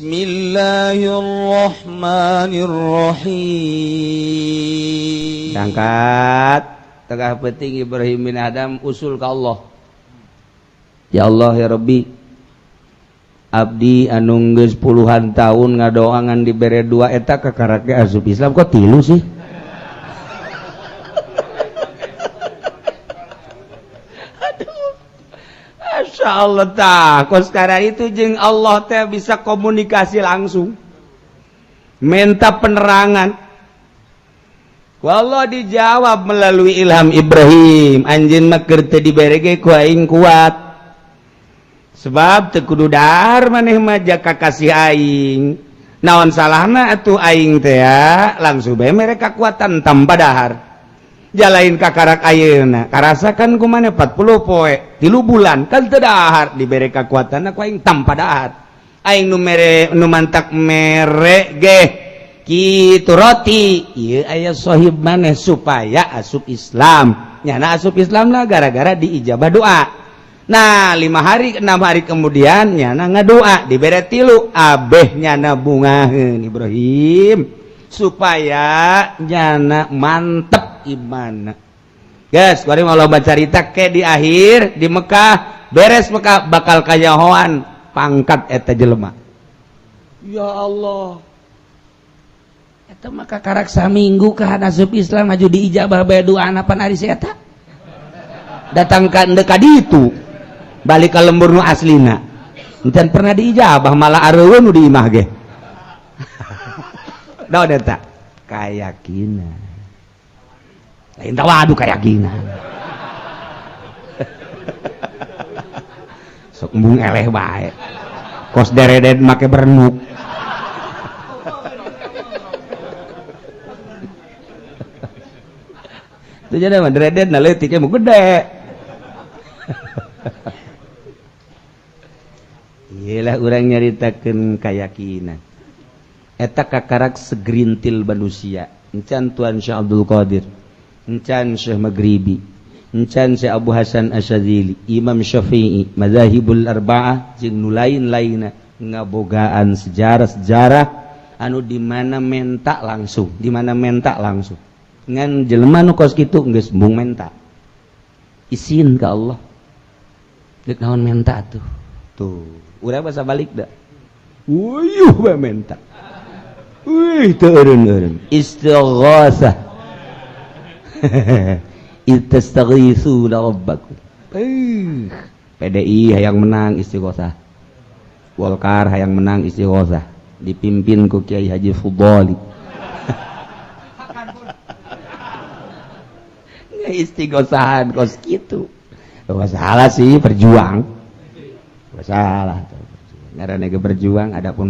Bismillahirrahmanirrahim. Angkat tengah penting Ibrahim bin Adam usul ke Allah. Ya Allah ya Rabbi, abdi anu geus puluhan tahun ngadoangan dibere dua eta kakarake asup Islam kok tilu sih? Aduh. Masya Allah tah, kok sekarang itu jeung Allah teh bisa komunikasi langsung. Minta penerangan. Wallah dijawab melalui ilham Ibrahim, anjeun mah keur teu dibere ge ku aing kuat. Sebab teu kudu dahar maneh mah jaka kasih aing. Naon salahna atuh aing teh ya, langsung bae mere kakuatan tanpa dahar. Jalain kakarak ayeuna, karasakan ku maneh 40 poe, 3 bulan kan teu dahar dibere kakuatan ku aing tanpa dahar. Aing nu mere nu mantak mere ge kitu roti, ieu aya sahib maneh supaya asup Islam. Nyana asup Islam lah gara-gara diijabah doa. Nah 5 hari 6 hari kemudian nyana ngadoa dibere 3 abeh nyana bungaheun Ibrahim supaya nyana mantep imanna. Guys, kuring Allah bacarita ke di akhir di Mekah, beres Mekah bakal kayahoan pangkat eta jelema. Ya Allah. Eta mah kakarak saminggu ka asup Islam maju diijabah bae doana pan ari eta. Datang ka endeu ka ditu. Balik ke lembur nu aslina encan pernah diijabah malah areueun nu di imah ge. Daon eta kayakinan lain tawadu kayakinan. Sok embung eleh bae kos deredet make berenuk. Itu jadi mah deredet na leutik mah gede. Iyalah urang nyaritakeun kayakinan. Eta kakarak segerintil manusia. Encan Tuan Syekh Abdul Qadir, encan Syekh Maghribi, encan Syekh Abu Hasan Asyadzili, Imam Syafi'i, Madzhabul Arba'ah jeung nu lain-lainna ngabogaan sejarah-sejarah anu di mana menta langsung, Ngan jelema nu kos kitu geus mung menta. Isin ka Allah. Deuk naon menta tuh. Tuh. Urang bahasa balik dah. Uyuh bae menta. Wih, teu eureun-eureun. Istighatsah. Istaghitsuna rabbakum. PDI hayang menang istighatsah. Golkar hayang menang istighatsah. Dipimpin ku Kiai Haji Fudhali. Istighatsahan kos kitu. Masalah sih berjuang. Masalah ngaranna ge berjuang, adapun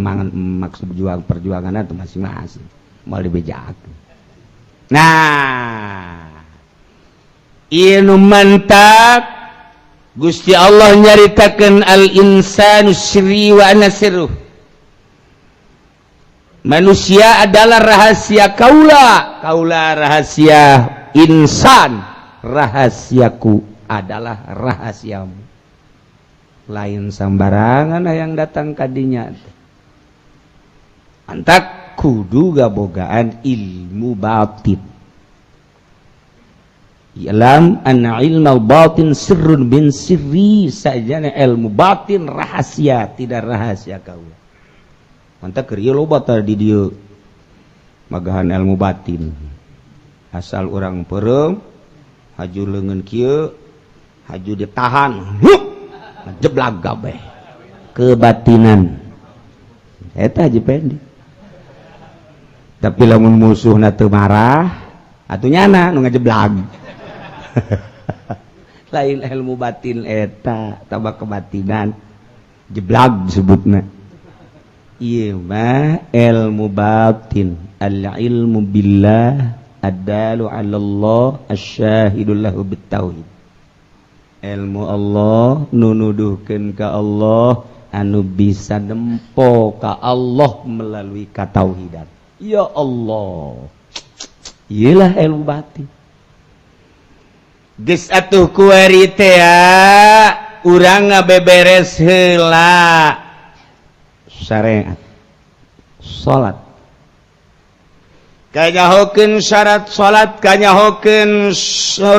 maksud perjuangan itu masing-masing mau dibejakeun. Nah, ieu nu mantap Gusti Allah nyaritakeun al-insanu sirri wa ana sirruh. Manusia adalah rahasia kaula rahasia insan, rahasiaku adalah rahasiamu. Lain sambarangan yang datang kadinya. Antak kudu gabogaan ilmu batin. Ilam anna ilmal batin sirrun bin sirri, sajana ilmu batin rahasia tidak rahasia kau. Antak keur ieu loba tah di dieu magahan ilmu batin. Asal orang peureum haju leungeun kieu haju ditahan. Jeblag gabe kebatinan eta aja pendek. Tapi lamun musuhna teu marah atuh nyana nu ngajeblag. Lain ilmu batin eta tambah kebatinan jeblag disebutna. Ieu mah ilmu batin, al ilmu billah ad-dalu 'ala Allah asy-syahidul lahu bit-tauhid. Ilmu Allah nunuduhkeun ka Allah anu bisa nempo ka Allah melalui katauhidan. Ya Allah, iyalah ilmu batin. Geus atuh kuari teh urang ngabeberes heula syariat. salat kanyahokeun syarat salat kanyahokeun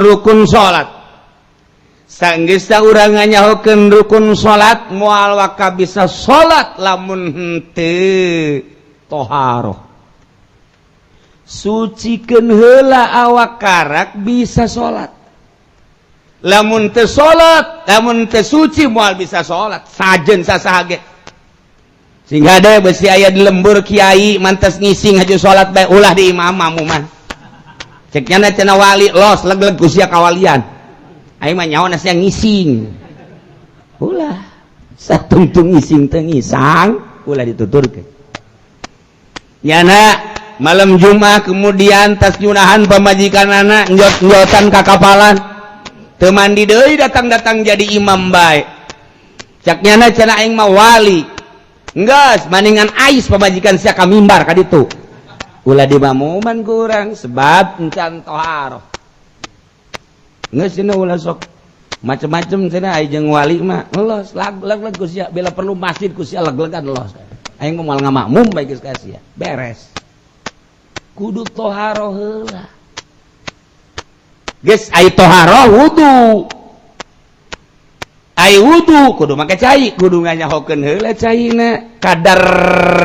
rukun salat sanggeus urang nganyahokeun rukun salat moal waka bisa salat lamun henteu toharoh sucikeun heula awak karak bisa salat lamun teu salat lamun teu suci moal bisa salat sajen sasaha ge sehingga ada besi aya di lembur kiai mantes ngising haju salat bae ulah di imam mah ceknya cenah wali los leg-leg ku sia kawalian aing mah nyaona sia ngising ulah satungtung ngising teu ngisang ulah dituturkeun nyana malam Jumat kemudian tas nyunahan pamajikanana njot-njotan ka kapalan teu mandi deui datang-datang jadi imam bae cak nyana cenah aing mah wali enggeus maningan ais pamajikan sia ka mimbar ka ditu ulah dimamuman ku urang sebab encan toharoh geus cenah ulah sok macem-macem cenah ai jeung wali mah los leg-leg ku sia bila perlu masjid ku sia leg-legan los aing mah moal ngamakmum bae geus ka sia beres kudu toharoh heula geus ai toharoh wudu ai wudu kudu make cai kudu nganyahokeun heula caina kadar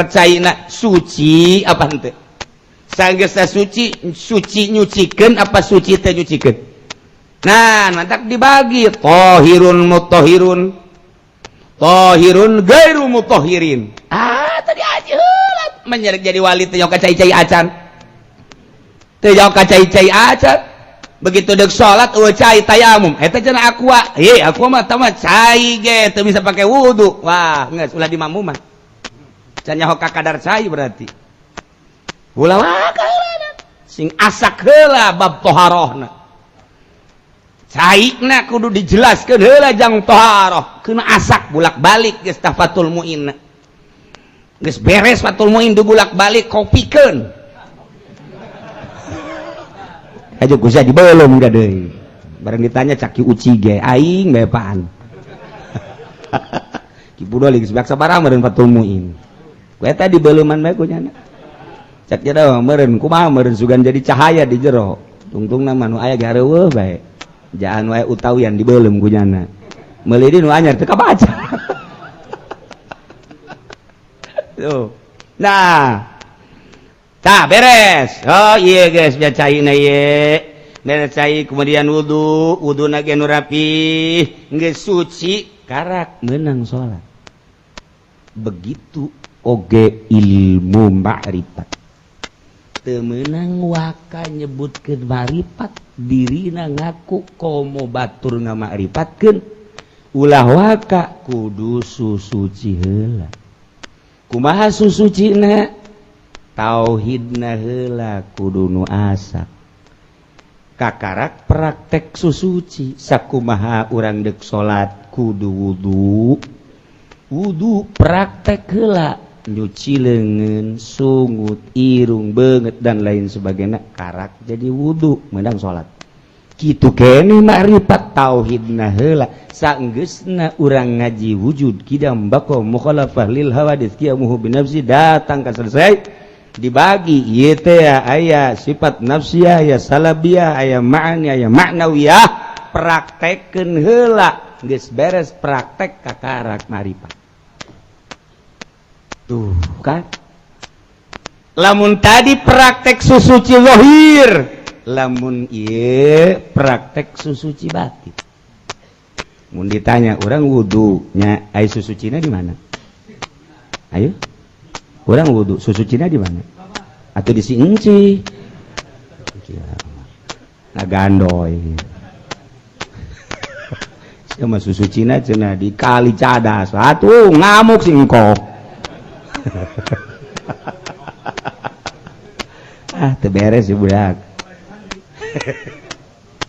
caina suci apa henteu sanggeus suci suci nyucikeun apa suci teu nyucikeun nah mantak dibagi tahirun mutahhirun tahirun gairu mutahhirin tadi aja heula menyerik jadi wali teh ka cai-cai acan teu ka cai-cai acan begitu dek salat eueuh cai tayamum eta cenah aqua aqua mah tah mah cai ge teu bisa pake wudu wah geus ulah dimamuman can nyaho ka kadar cai berarti ulah heula sing asak heula bab toharohna caina kudu dijelaskeun heula jang toharoh keuna asak bulak-balik geus tah fatul muin geus beres fatul muin du bulak-balik kopikeun aja kusia di belum udah deh bareng ditanya caki uci ge aing bepaan kipu doli geus baksa barang meureun fatul muin ku eta di beuleman bae ku nyana cak nya meureun kumaha meureun sugan jadi cahaya di jero tungtungna mah nu aya ge hareueuh bae jaan wae utawian di beuleum ku nyana meuli di nu anyar teu kabaca tuh nah tah beres oh iya guys biar caina ieu beres cai kemudian wudu na ge nu rapih geus suci karak meunang salat begitu oge ilmu ma'rifat teu meunang waka nyebutkeun ma'rifat dirina ngaku komo batur ngama'rifatkeun ulah waka kudu susuci heula kumaha susucina tauhidna heula kudu nu asak kakarak praktek susuci sakumaha urang dek salat kudu wudu praktek heula nyuci leungeun sungut irung beungeut dan lain sebagainya karak jadi wudu meunang salat kitu keneh ma'rifat tauhidna heula saenggeusna urang ngaji wujud kidam bako mukhalafah lil hawadits qiyamuhu binafsi datang ka selesai dibagi ieu teh aya sifat nafsiyah aya salabiyah aya ma'ani aya ma'nawiyah praktekkeun heula geus beres praktek kakarak ma'rifat tuh kan lamun tadi praktek susuci zahir lamun ieu praktek susuci batin mun ditanya urang wudu nya ai susucina di mana ayo urang wudu susucina di mana atau di si enci ngagandoy sama susucina cenah di kali cadas atuh ngamuk si engkok teu beres ya budak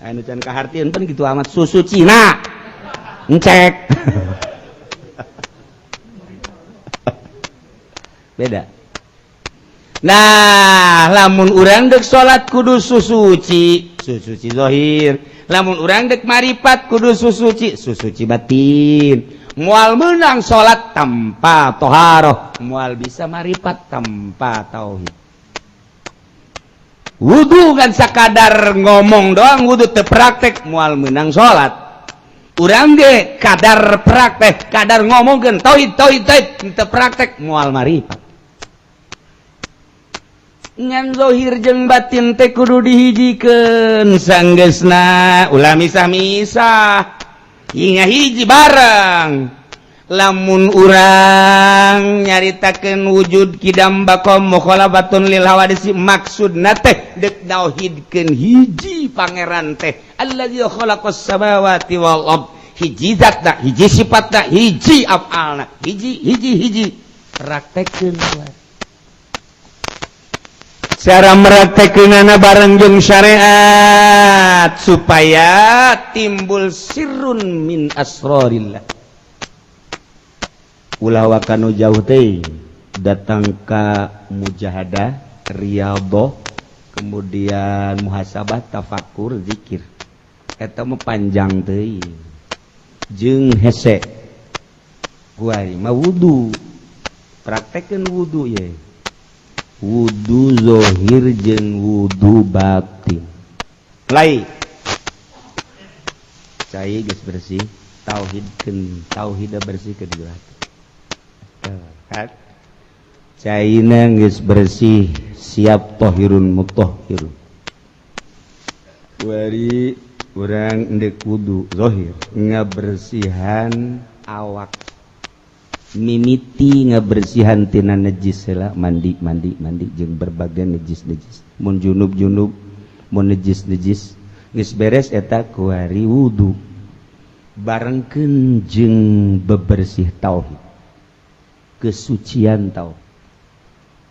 anu can kahartieun pan kitu amat susucina encek beda nah lamun urang dek salat kudu susuci zahir lamun urang dek marifat kudu susuci batin mual menang salat tanpa toharoh, mual bisa marifat tanpa tauhid. Wudu kan sakadar ngomong doang, wudu teu praktek mual menang salat. Urang ge kadar praktek, kadar ngomongkeun tauhid teu praktek mual marifat. Ngan zahir jeung batin teh kudu dihijikeun sanggeusna ulah misah-misah. Inga hiji bareng. Lamun urang nyaritakeun wujud kidam bakom mukhalafatun lil hawadis maksudna teh deuk tauhidkeun hiji pangeran teh allazi khalaqas samawati wal ard, hiji zatna, hiji sifatna, hiji af'alna, hiji praktekkeun wae. Cara meraktekeunana bareng jeung syariat supaya timbul sirrun min asrarillah. Ulah wakanu jauh teh datang ka mujahadah, riyadhah, kemudian muhasabah, tafakur, zikir. Eta mah panjang teuing. Jeung hese. Kuari mah wudu. Praktekkeun wudu ye. Wudu zahir jeung wudu batin. Lain. Cai geus bersih, tauhid bersih kedua. Caina geus bersih, siap tahirun mutahhirun. Wari urang endek wudu zahir, ngabersihan awak, mimiti ngabersihan tina najis heula, mandi jeung berbagai najis. Mun junub, mun najis geus beres eta kuari wudu. Barengkeun jeung bebersih tauhid. Kesucian tau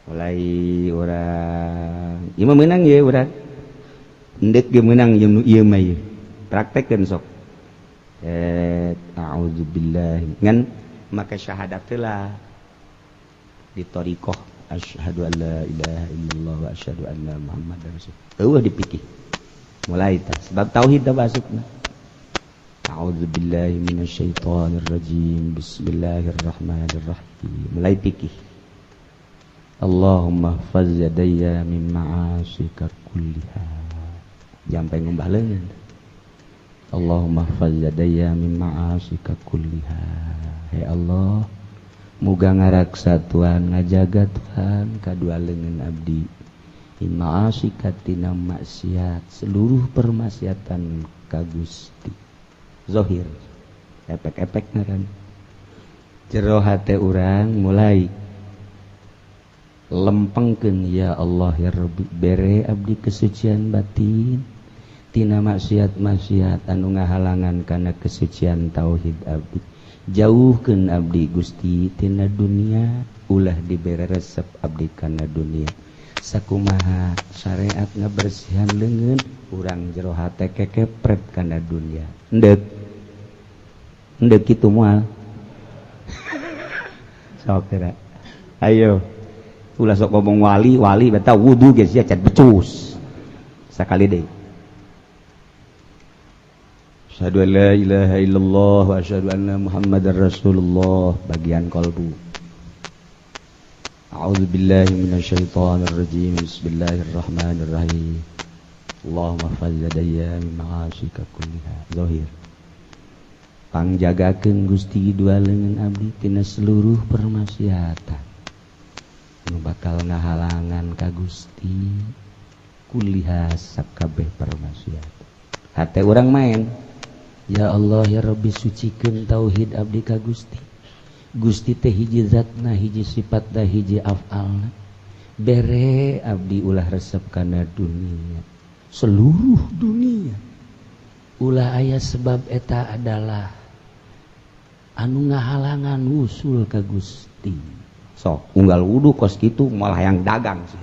mulai orang ieu menang ye urang endek ge menang ieu mah ye praktekkeun sok a'udzubillah ngan make syahadat lah di thariqah asyhadu an la ilaha illallah wa asyhadu anna muhammadar rasulullah eueuh dipikir mulai tah sebab tauhid da masukna. A'udzubillahi minasyaitonir rajim. Bismillahirrahmanirrahim. Mulai fikih. Allahumma hfaz yadayya min ma'asika kulliha. Sampai ngumbah leungeun. Allahumma hfaz yadayya min ma'asika kulliha. Hai Allah, muga ngaraksa Tuhan, ngajaga Tuhan kadua leungeun abdi. Min ma'asika tina maksiat, seluruh permaksiatan ka Gusti. Zahir efek-efekna kan jero hate urang mulai lempengkeun ya Allah ya Rabbi bere abdi kesucian batin tina maksiat-maksiat anu ngahalangan kana kesucian tauhid abdi, jauhkeun abdi Gusti tina dunia, ulah dibere resep abdi kana dunia. Sakumaha syariat ngabersihan leungeun urang jero hate kekepret kana dunia endek kitu moal sok teh ayo ulah sok ngomong wali beta wudu geus sia cat becus sakali deui. Asyhadu an la ilaha illallah wa asyhadu anna muhammadar rasulullah bagian qalbu. A'udzubillahi minasyaitonir rajim. Bismillahirrahmanirrahim. Allahumma hfaz yadayya min ma'asika kulliha. Zahir. Pangjagakeun Gusti dua leungeun abdi tina seluruh permaksiatan nu bakal ngahalangan ka Gusti kulliha sakabeh permaksiatan. Hate urang main. Ya Allah ya Rabbi sucikeun tauhid abdi ka Gusti. Gusti teh hiji zatna, hiji sifatna, hiji af'alna. Bere abdi ulah resep kana dunia. Seluruh dunia. Ulah aya sebab eta adalah anu ngahalangan usul ka Gusti. Sok unggal wudu kos kitu malah yang dagang sih.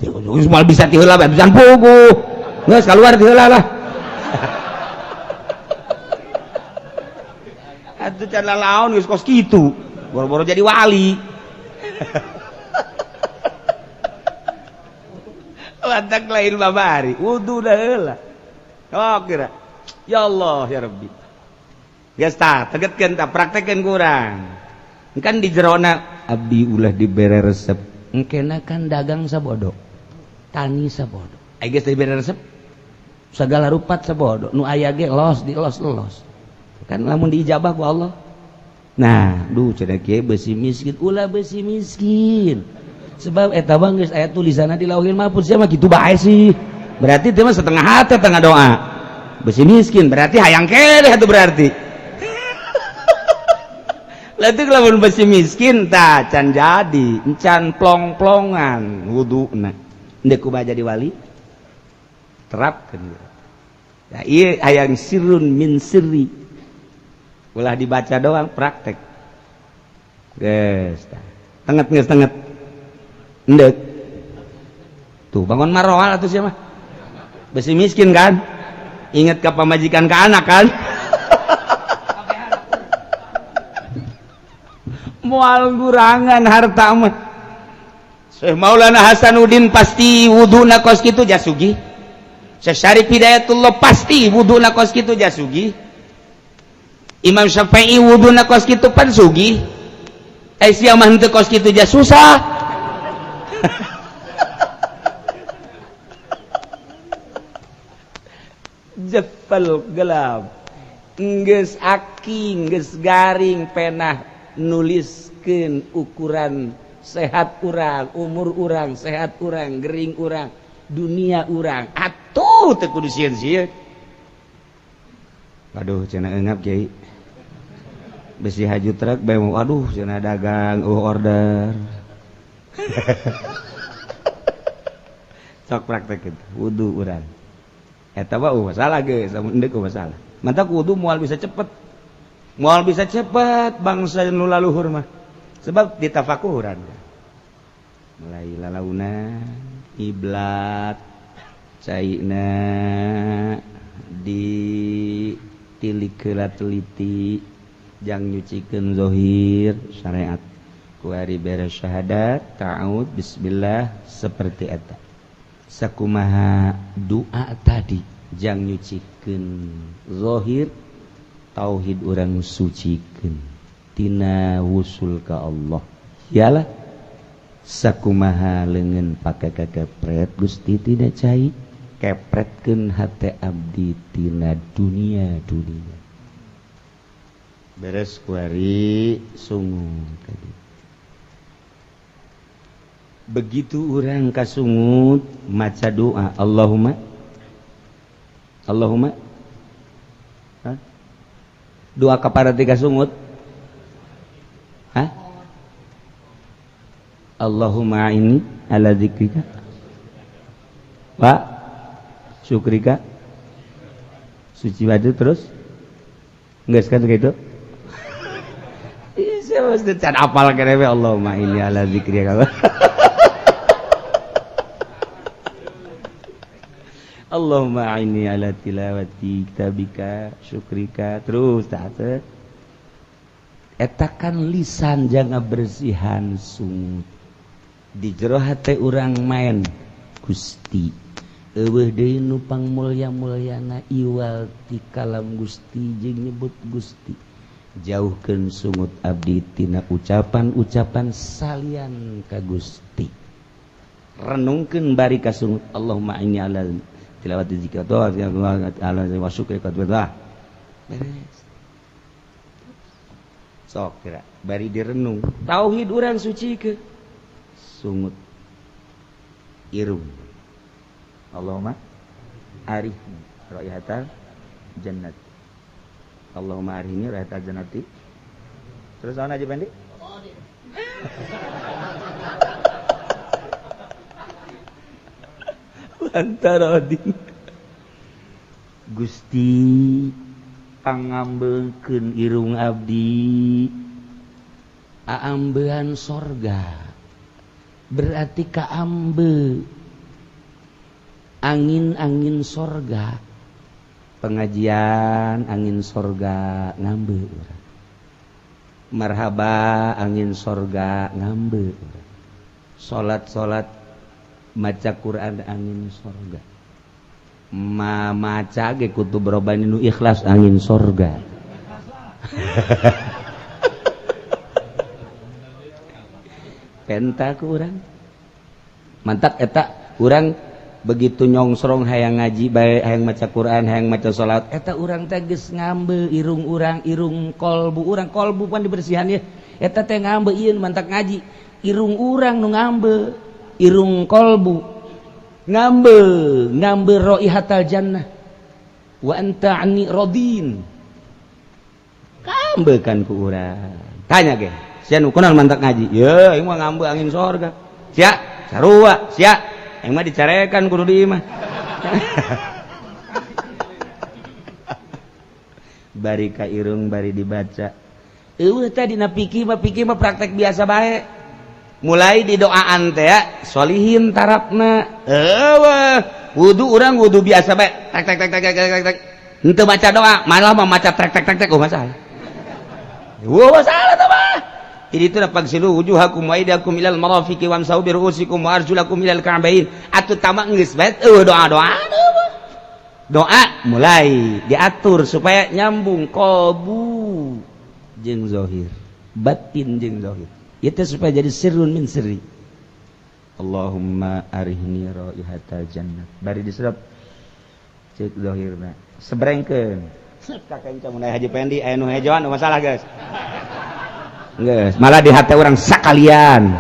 Geus moal bisa ti heula bae pisan puguh. Geus kaluar ti heula lah. Atuh can lalaon geus kos kitu. Boro-boro jadi wali. Lantak lain babari, wudu dah heula. Oh kira. Ya Allah ya Rabbi. geus tah tegetkeun tah praktekkeun kurang kan di jerona abdi ulah dibere resep engkena kan dagang sabodo tani sabodo aya geus dibere resep sagala rupat sabodo nu aya ge los kan lamun diijabah ku Allah nah duh cenah kieu beusi miskin ulah beusi miskin sebab eta mah geus aya tulisanna di Lauhil Mahfuz sia mah kitu bae sih berarti teh mah setengah hate tengah doa beusi miskin berarti hayang keleh atuh berarti lalu kalau besi miskin tak can jadi can plong-plongan wuduna ndek kumaha jadi wali terapkeun ya ieu hayang sirrun min sirri ulah dibaca doang praktek geus tenget ndek tuh bangun maroal atuh sia mah besi miskin kan inget ka pamajikan ka anak kan moal gurangan harta mah Syekh Maulana Hasanuddin pasti wuduna kos kitu jasugi Syekh Syarif Hidayatullah pasti wuduna kos kitu jasugi Imam Syafi'i wuduna kos kitu pan sugi sia mah henteu kos kitu jas susah jepel gelap geus aki geus garing penah nuliskeun ukuran sehat urang umur urang sehat urang gering urang dunia urang atuh teu kudu sieun-sieun aduh cenah eungap Kiai besi haju truk bae aduh cenah dagang order sok praktek kitu wudu urang eta mah masalah geus samun endeu masalah mantap wudu moal bisa cepet moal bisa cepat bangsa nu laluhur mah sebab ditafakuran mulai lalaunan iblat caina ditilik heula teliti jang nyucikeun zahir syariat ku ari beres syahadat ta'awud bismillah seperti eta sakumaha doa tadi jang nyucikeun zahir tauhid orang sucikeun tina wusul ka Allah yalah sakumaha leungeun pake kekepret Gusti tidak cai kepretkeun hate abdi tina dunia beres kuari sungu tadi begitu orang kasungut maca doa Allahumma doa kaparat tiga sungut Allahumma ini ala zikrika wa syukrika suci baju terus enggak kan gitu iya mesti can apal kene Allahumma ini ala zikrika Allahumma a'inni ala tilawati kitabika syukrika terus tak etakan lisan jangan bersihan sungut di jero hate urang main Gusti eueuh deui nu pangmulya-mulyana iwal ti kalam Gusti jeung nyebut Gusti jauhkeun sungut abdi tina ucapan-ucapan salian ka Gusti renungkeun bari ka sungut Allahumma inni ala tilawati zikra ala wa syukri qadwah beres sok kira bari direnung tauhid urang suci ke sungut irung Allahumma arihni raihatal jannat Allahumma arihni raihatal jannati terus naon aja Bandi Antarodin Gusti pangambeukeun irung abdi aambean sorga berarti kaambe angin-angin sorga pengajian angin sorga ngambe marhaba angin sorga ngambe salat-salat maca Quran angin sorga maca ge kutu berobani nu ikhlas angin sorga penta ku urang mantap eta urang begitu nyongsrong hayang ngaji bae hayang maca Quran hayang maca salat eta urang teh geus ngambe irung urang irung kolbu urang kolbu pan dibersihan ya eta teh ngambe ieu mantak ngaji irung urang nu ngambe irung kolbu ngambe raihatal jannah wa anta anni radin ngambe kan ku urang tanya ge sia nu kunaon mantak ngaji ye aing mah ngambe angin sorga sia sarua sia yang mah dicarekan kudu di mah bari ka irung bari dibaca eueuh tadi na pikir mah praktek biasa bae mulai di doaan teh ya sholihin tarapna eueuh wudu urang wudu biasa bae tek henteu maca doa malah mah maca tek masalah masalah teh mah jadi itu dapat silu wujuhakum wa aydakum ilal marafiqi wamsahu bi ru'usikum wa arjulakum ilal ka'bain atuh tamak geus bae doa mulai diatur supaya nyambung qalbu jeung zahir batin jeung zahir itu supaya jadi sirrun min sirri Allahumma arihni raihatal jannah bari diserap ceuk zahirna sebrengkeun kakek mun haji pendi aya nu hejoan masalah guys nggak, malah di hati orang sakalian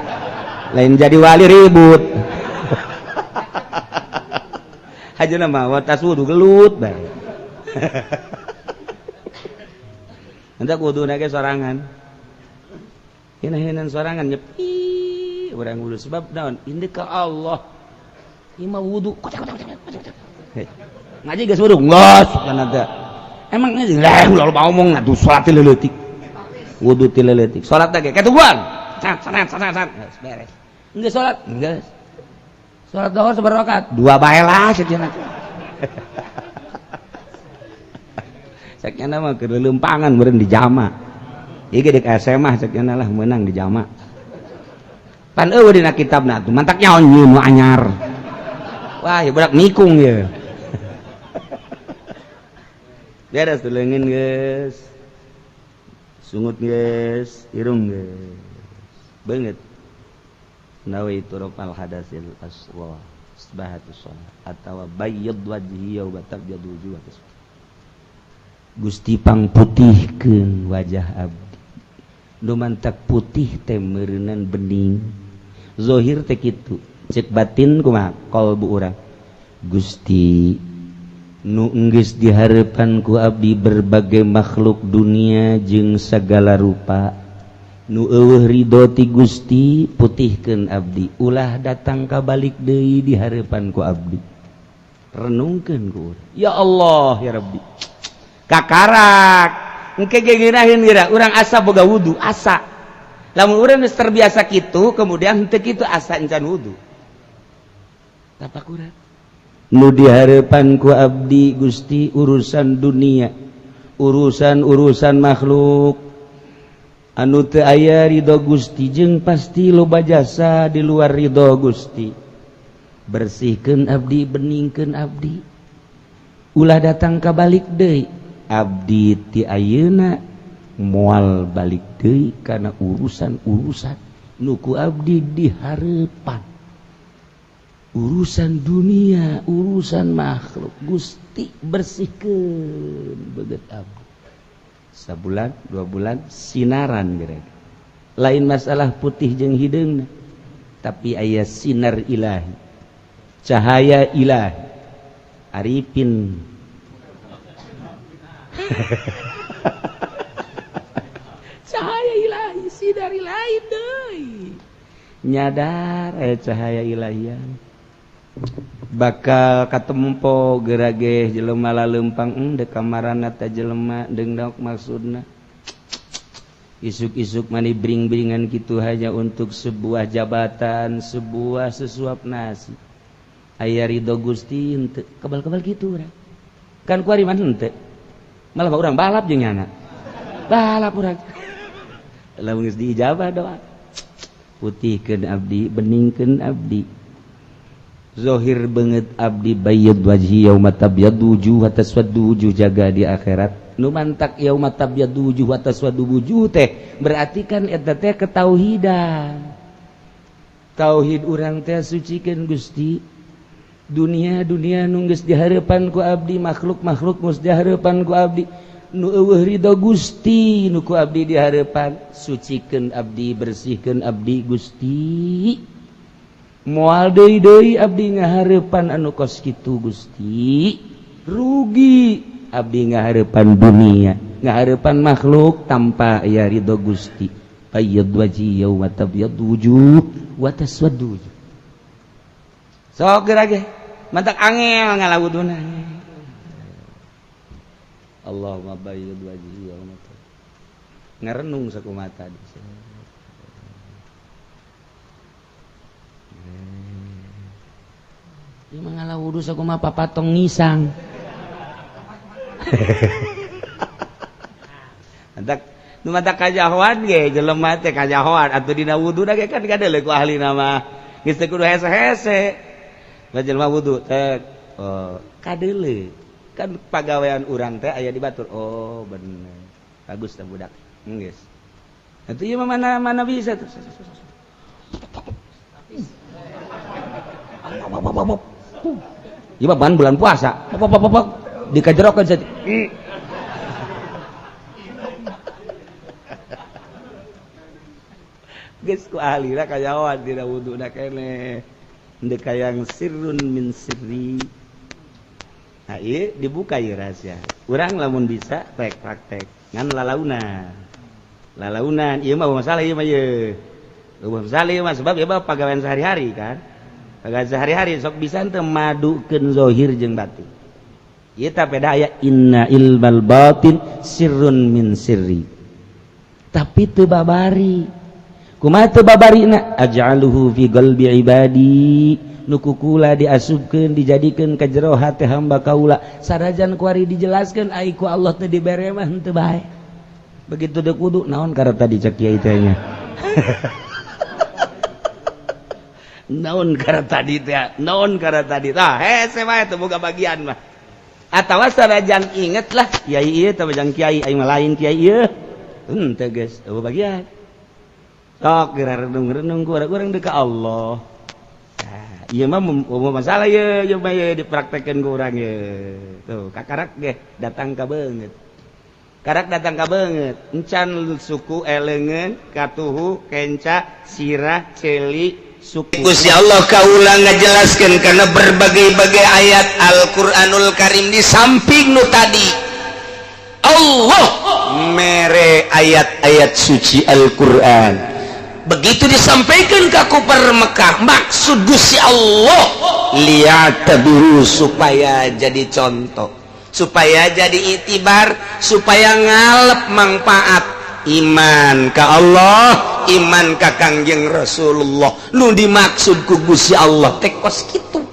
lain jadi wali ribut aja nama watas wudu gelut baik nanti wudu nake sorangan hina-hinan sorangan nyepi orang wudu sebab naon ini ke Allah ima wudu ngaji geus wudu ngos kan ada emang ngaji lah ulah ngomong atuh salat leutik wudu tileletik salat lagi ketubuhan sanat beres enggak salat enggak salat dohor seberapa rakaat 2 bae lah sajeuna sakeuna mah keur leumpangan meureun di jama ieu ge dek SMA sakeuna lah meunang di jama pan eueuh dina kitabna tuh mantak nyaon nyieun nu anyar wah ya budak nikung ye beres tuh leungin geus sungut guys, irung guys, banget. Nawaitu rafal hadasil aswa, isbahatus shalah, atau bayyad wajhi wa tabyadu wujuh. Gusti pangputihkeun wajah abdi. Nu mantak putih teh meureunan bening. Zahir teh kitu. Cek batin kumaha? Qalbu urang. Gusti nu enggeus dihareupan ku abdi berbagai makhluk dunia jeung sagala rupa nu eueuh ridho ti Gusti putihkeun abdi ulah datang ka balik deui di hareupan ku abdi renungkeun ku urang ya Allah ya Rabbi kakarak engke gegeuraheun geura urang asa boga wudu asa lamun urang geus terbiasa kitu kemudian henteu kitu asa encan wudu tapak urang nu dihareupan ku abdi Gusti urusan dunia urusan makhluk anu teu aya ridho Gusti jeung pasti loba jasa di luar ridho Gusti bersihkeun abdi beningkeun abdi ulah datang ka balik deui abdi ti ayeuna moal balik deui kana urusan nu ku abdi dihareupan urusan dunia, urusan makhluk Gusti bersihkeun beget abdi sabulan 2 bulan sinaran geura lain masalah putih jeung hideungna tapi aya sinar ilahi cahaya ilahi arifin cahaya ilahi sinar ilahi deui nyadar cahaya ilahian bakal katempo gerage jelema laleumpang dek kamarana ta jelema deungdok maksudna isuk-isuk mani bring-bringan kitu hanya untuk sebuah jabatan sebuah sesuap nasi aya ridho Gusti henteu kebal-kebal kitu urang kan kuari mah henteu malah urang balap jeung nyana balap urang lamun geus diijabah doa putihkeun abdi beningkeun abdi zahir banget abdi bayyad wajhi yauma tabyaddu wujuh wa taswaddu wujuh jaga di akhirat nu mantak yauma tabyaddu wujuh wa taswaddu wujuh teh berarti kan eta teh ketauhidan. Tauhid urang teh sucikeun Gusti. Dunia nu geus dihareupan ku abdi, makhluk geus dihareupan ku abdi. Nu eueuh ridho Gusti nu ku abdi dihareupan, sucikeun abdi, bersihkeun abdi Gusti. Moal deui abdi ngahareupan anu kos kitu Gusti. Rugi abdi ngahareupan dunia, ngahareupan makhluk tanpa aya ridho Gusti. Bayyad wajhi yauma tabyaddu wujuh wa taswaddu wujuh. Sok geura ge, mantak angel ngalawuduna. Allahumma bayyid wajhi yauma ngarenung sakumaha tadi. Ieu mah ngalawudu sakumaha papatong ngisang. Nu mata kajahoan ge jelema teh kajahoan atuh dina wudu da ge kan kadele ku ahli nama geus teu kudu hese-hese. Da jelema wudu teh kadele kan pagawean urang teh aya di batur. Oh bener. Bagus teh budak. Geus. Atuh ieu mah mana bisa tuh. Ieu mah ban bulan puasa. Dikajerokeun saja. Geus ku ahli lah kajawan dina wuduna keneh. Endeu kayang sirrun min sirri. Nah ieu dibuka ieu rahasia. Urang lamun bisa rek praktek ngan lalaunan. Lalaunan ieu mah masalah ieu mah ieu. Masalah ieu mah sebab ieu mah pagawean sehari-hari kan. Pagawean sehari-hari sok bisa teu madukeun zahir jeung batin. Ieu teh beda aya inna ilmal batin sirrun min sirri. Tapi teu babari. Kumaha teu babarina aj'aluhu fi qalbi ibadi nu kukula diasupkeun dijadikeun ka jero hate hamba kaula sarajan kuari dijelaskeun ai ku Allah teh dibere mah henteu bae. Begitu deuk wudu naon kareta di cek kiai teh nya. Naon kareta di teh? Naon kareta di? Tah hese bae teu boga bagian mah. Atawa sarajan inget lah kiai ieu teh bajang kiai aing mah lain kiai ieu. Henteu geus teu bagian. Tok kira renung-renung kurang dekat Allah. Nah, iya mah masalah ya, ieu mah dipraktekkeun ku urang ye. Tuh, kakarak ge datang ka beungeut. Karak datang ka beungeut, encan suku eleungeun, katuhu, kenca, sirah, celi, suku. Gusti Allah kaula ngajelaskeun kana berbagai-bagai ayat Al-Qur'anul Karim di samping nu tadi. Allah mere ayat-ayat suci Al-Qur'an. Begitu disampaikan ke kufar Mekah, maksud Gusti Allah liyatabiru supaya jadi contoh, supaya jadi itibar, supaya ngalep manfaat iman ka Allah, iman ka Kangjeng Rasulullah. Nu dimaksud ku Gusti Allah teh kos kitu.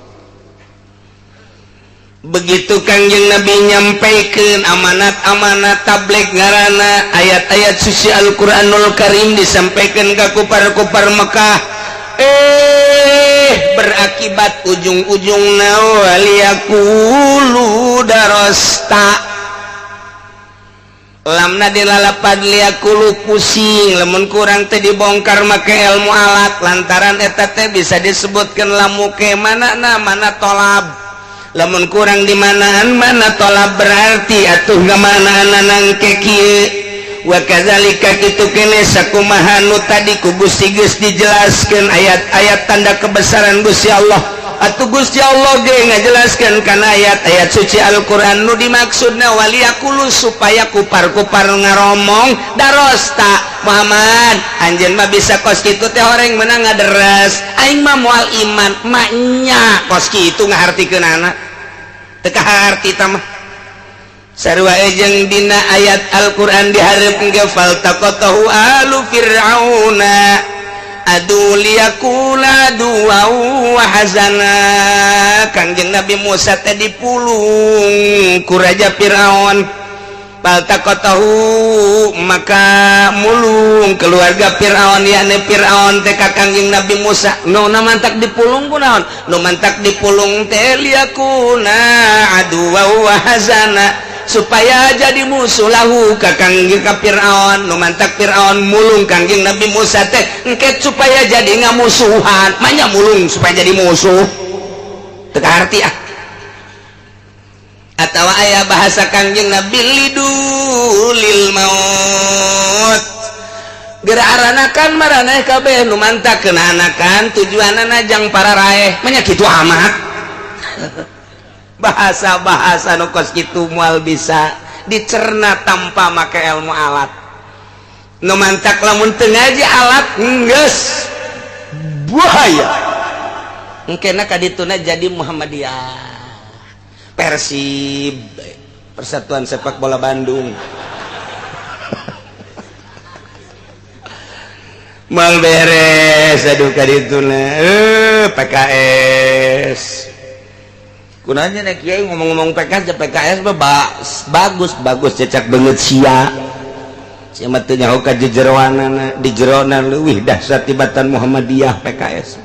Begitu Kangjeng Nabi nyampaikeun amanat-amanat tabligh ngaranna ayat-ayat suci Al-Qur'anul Karim disampaikan ke kufar-kufar Mekah, berakibat ujung-ujungna waliyaqulu darasta. Lamna dilalapad liyaqulu pusing lamun kurang teh dibongkar make ilmu alat lantaran eta teh bisa disebutkeun lamu ke manana mana tolab. Lamun kurang di manaan mana tolak berarti atuh ngamanaan nangke kieu wa kadzalika kitu kene sakumaha nu tadi ku Gusti geus dijelaskeun ayat-ayat tanda kebesaran Gusti Allah. Atuh Gusti Allah ge ngajelaskeun kana ayat-ayat suci Al-Qur'an nu dimaksudna waliyaqulu supaya kupar-kupar ngaromong darosta Muhammad anjeun mah bisa kos kitu teh horeng meunang ngaderes aing mah moal iman maknya kos kitu ngahartikeunana teka harti tamah sarua jeung dina ayat Al-Qur'an dihareupeun ge faltaqatahu alu fir'auna adu liyakula du'a wa hazana. Kangjeng Nabi Musa teh dipulung ku raja Firaun, faltaqatahu maka mulung keluarga Firaun yakni Firaun teh ka Kangjeng Nabi Musa. Nu mantak dipulung kunaon? Nu mantak dipulung teh liyakuna aduwa wa hazana supaya jadi musuh lahu ka kangjeng ka Firaun nu mantak Firaun mulung kangjeng Nabi Musa teh engke supaya jadi ngamusuhan manya mulung supaya jadi musuh teu arti atawa aya bahasa kangjeng Nabi lidulil maut geraranakan maraneh kabeh nu mantak keunanakan tujuanana jang para raeh manya kitu amat bahasa-bahasa nu kos kitu moal bisa dicerna tanpa make ilmu alat nu mantak lamun teu ngaji alat geus bahaya engkena kadituna jadi Muhammadiyah Persib Persatuan Sepak Bola Bandung mal beres aduh kadituna PKS kunanya nek kiai ngomong-ngomong PKS bagus cecak banget sia mah teu nyaho ka jejeroanana di jerona leuwih dahsyat tibatan Muhammadiyah PKS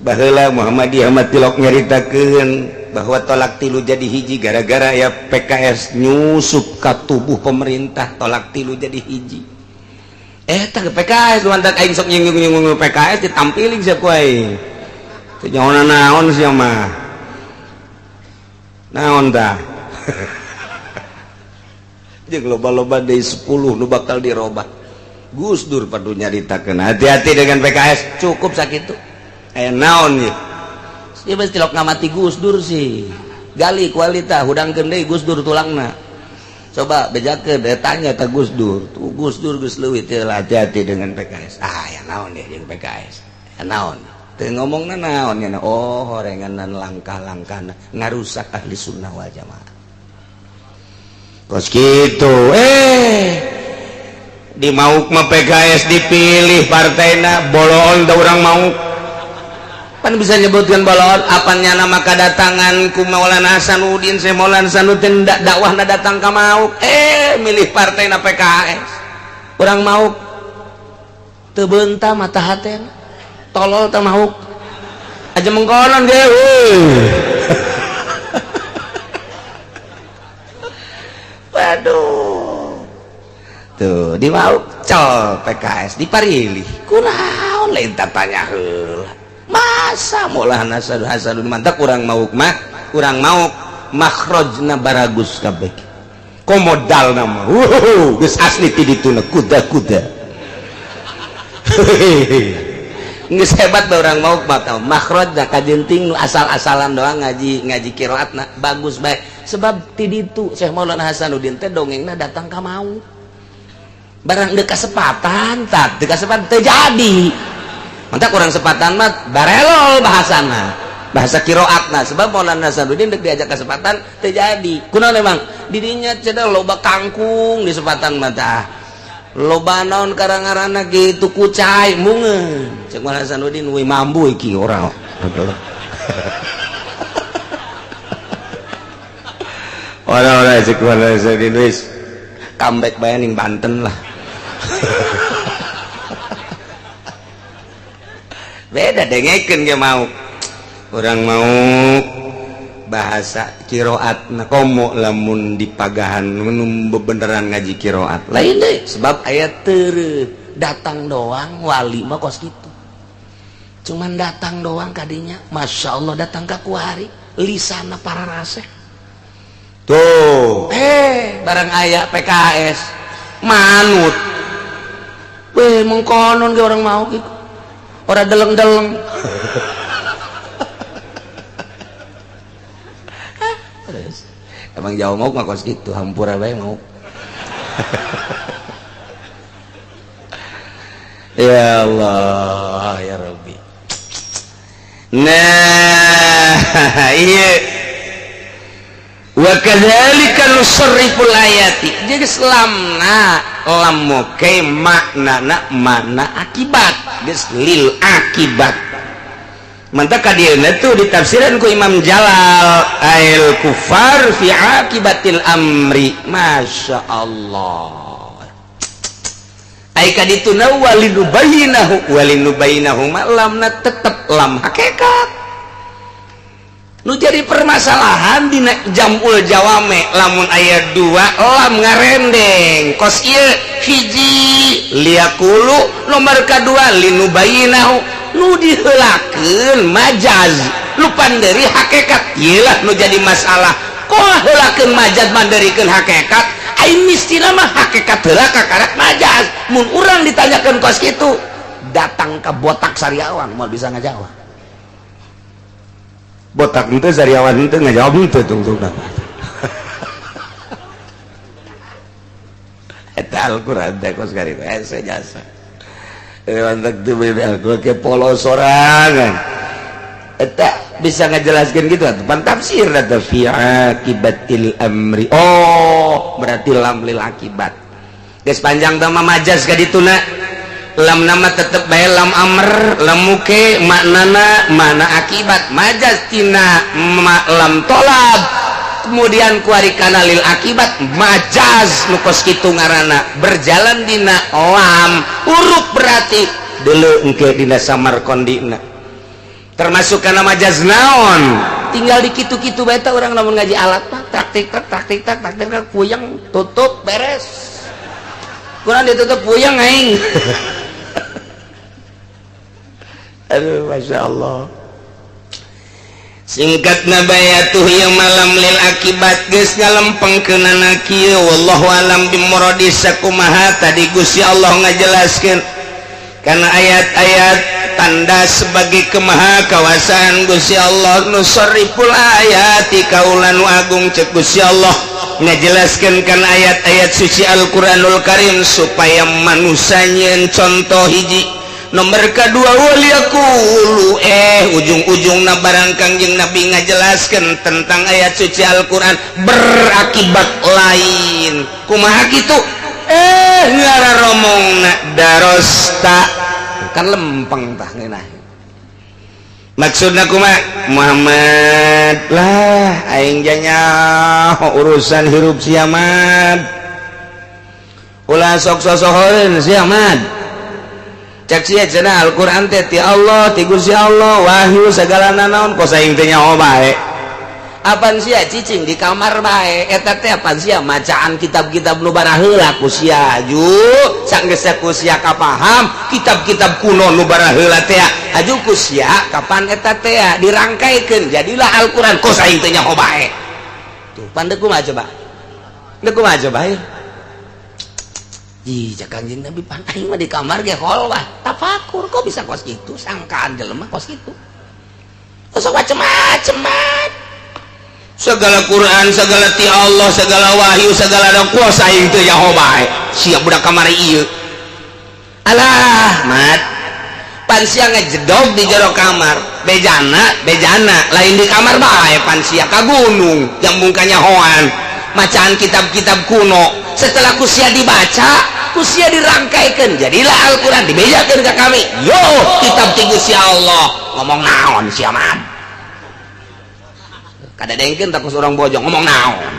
baheula Muhammadiyah mah tilok nyaritakeun bahwa tolak tilu jadi hiji gara-gara ya PKS nyusup ka tubuh pemerintah tolak tilu jadi hiji tak PKS luantak aing sok nyinggung PKS ditampilin sia ku aing teu naon sia mah naon tah jeung loba-loba deui 10 nu bakal dirobah Gus Dur padu nyaritakeun hati-hati dengan PKS cukup sakitu aya naon ieu ieu mesti tilok ngamati Gus Dur sih gali kualitas hudangkeun deui Gus Dur tulangna coba bejakeun tanya ta Gus Dur tuh Gus Dur geus leuwih teu hati-hati dengan PKS ya naon ya jeung PKS ya naon teu ngomongna naon nya horenganan langkah-langkahna ngarusak ahli sunnah wal jamaah kos kitu di mauk mah PKS dipilih partainya boloon da urang mauk pan bisa nyebutkan boloon apanya nama kadatangan ku Maulana Hasanuddin Syekh Maulana Hasanuddin dakwahna datang ka mauk milih partainya PKS urang mauk teu beunta mata hatena tolol teh mauk aja mengkonon dia waduh tuh di mauk col PKS diparilih kunaon lain tanya heula masa Maulana Hasanuddin mantap urang mauk mah urang mauk makhrajna baragus kabeh komodal nama geus asli ti dituna kuda-kuda geus hebat da urang mauk mah makhraj da kajenting nu asal-asalan doang ngaji qiraatna bagus bae sebab ti ditu Syekh Maulana Hasanuddin teh dongengna datang ka mauk barang deuk kasepatan tak deuk kasepatan teu jadi mantap urang sepatan mah barelol bahasana bahasa qiraatna sebab Maulana Hasanuddin deuk diajak kasepatan teu jadi kunaon emang di dinya cenah loba kangkung di sepatan mah tah loba naon karangarana gitu kucai mungeun cek Maulana Hasanuddin we mambu iki ora ora cek Maulana Hasanuddin wis comeback bae ning Banten lah beda dengekeun ge mau urang mau bahasa qiraatna komo lamun dipagahan mun bebeneran ngaji qiraat lain deh sebab ayat teu datang doang wali mah kos kitu cuman datang doang kadinya Masya Allah datang ka kuari lisana para raseh tuh barang aya PKS manut weh mengkonon ge orang mau gitu ora deleng-deleng emang jauh mau mah kos gitu hampura bae mau ya Allah ya Rabbi nah iya wa kadzalika nusarriful ayati jadi selamna lamu ke makna akibat geus lil akibat mantap kadieuna tuh ditafsiran ku Imam Jalal ail kufar fi akibatil amri Masya Allah ai kadituna walinubayinahu lamna tetep lam hakikat nu jadi permasalahan di jamul jawame lamun ayat 2 lam ngarendeng kos ieu hiji liakulu nomor kedua linubayinahu nu diheulakeun majaz lu panderi hakikat iyalah nu jadi masalah kok heulakeun majaz manderikeun hakikat aing mistina mah hakikat heula kakarak majaz mun urang ditanyakeun kos kitu datang ke botak sariawan mau bisa ngajawab botak itu sariawan itu ngajawab itu tunggu eta Al-Quran teh kos kari ese jasa mantak tuh beda gue ke polos sorangan eta bisa ngejelaskan gitu pan tafsir ada fi akibatil amri oh berarti lam lil akibat geus panjang teh majaz ka dituna lam nama tetep bae lam amr lam muke maknana mana akibat majaz tina lam tolab kemudian kuari kana lil akibat majaz nu kos kitu ngaranna berjalan dina lam huruf berarti deuleu engke dina samarkondina termasuk kana majaz naon tinggal di kitu-kitu bae teh urang lamun ngaji alat mah taktik puyeng tutup beres kurang ditutup puyeng aing aduh masya Allah singkat nabayatuh yang malam lil akibat geus ngalempengkeunana kieu wallahu alam bimuradi sakumaha tadi Gusti Allah ngajelaskeun kana ayat-ayat tanda sebagai kemahakawasaan Gusti Allah nusarriful ayati kaulan agung cek Gusti Allah ngajelaskeun kana ayat-ayat suci Al-Qur'anul Karim supaya manusia nyeun contoh hiji nomor kedua waliyakulu ujung-ujungna barang Kangjeng Nabi ngajelaskeun tentang ayat suci Al-Quran berakibat lain kumaha kitu ngararomongna darosta kan lempeng tah ngeunah maksudna kumaha Muhammad lah aing janya urusan hirup si Ahmad ulah sok sosohoreun si Ahmad cek sia cenah Al-Quran teh ti Allah ti Gusti Allah wahyu segala naon kos aing teh nyaho bae apaan sia cicing di kamar bae eta teh apaan sia macaan kitab-kitab nu bara heula ku sia aju sanggeus ku sia kapaham kitab-kitab kuno nu bara heula teh aju ku sia kapan eta teh dirangkaikeun jadilah Al-Quran kos aing teh nyaho bae tuh pandeu kumaha coba deuk kumaha coba ya ih Kangjeng Nabi pan aing mah di kamar ge kholwah tafakur kok bisa kos kitu sangkaan jelema kos kitu sok macem-macem segala Quran segala ti Allah segala wahyu segala ada kuasa aing teu nyaho bae siap budak kamari ieu alah mat pan sia ngejedog di jero kamar bejana lain di kamar bae pan sia ka gunung jambung ka nyahoan macaan kitab-kitab kuno setelah kusia dibaca kusia dirangkaikan jadilah Al-Quran dibejakeun ka kami yo kitab ti Gusti Allah ngomong naon si Ahmad kadadengkeun takus urang bojong ngomong naon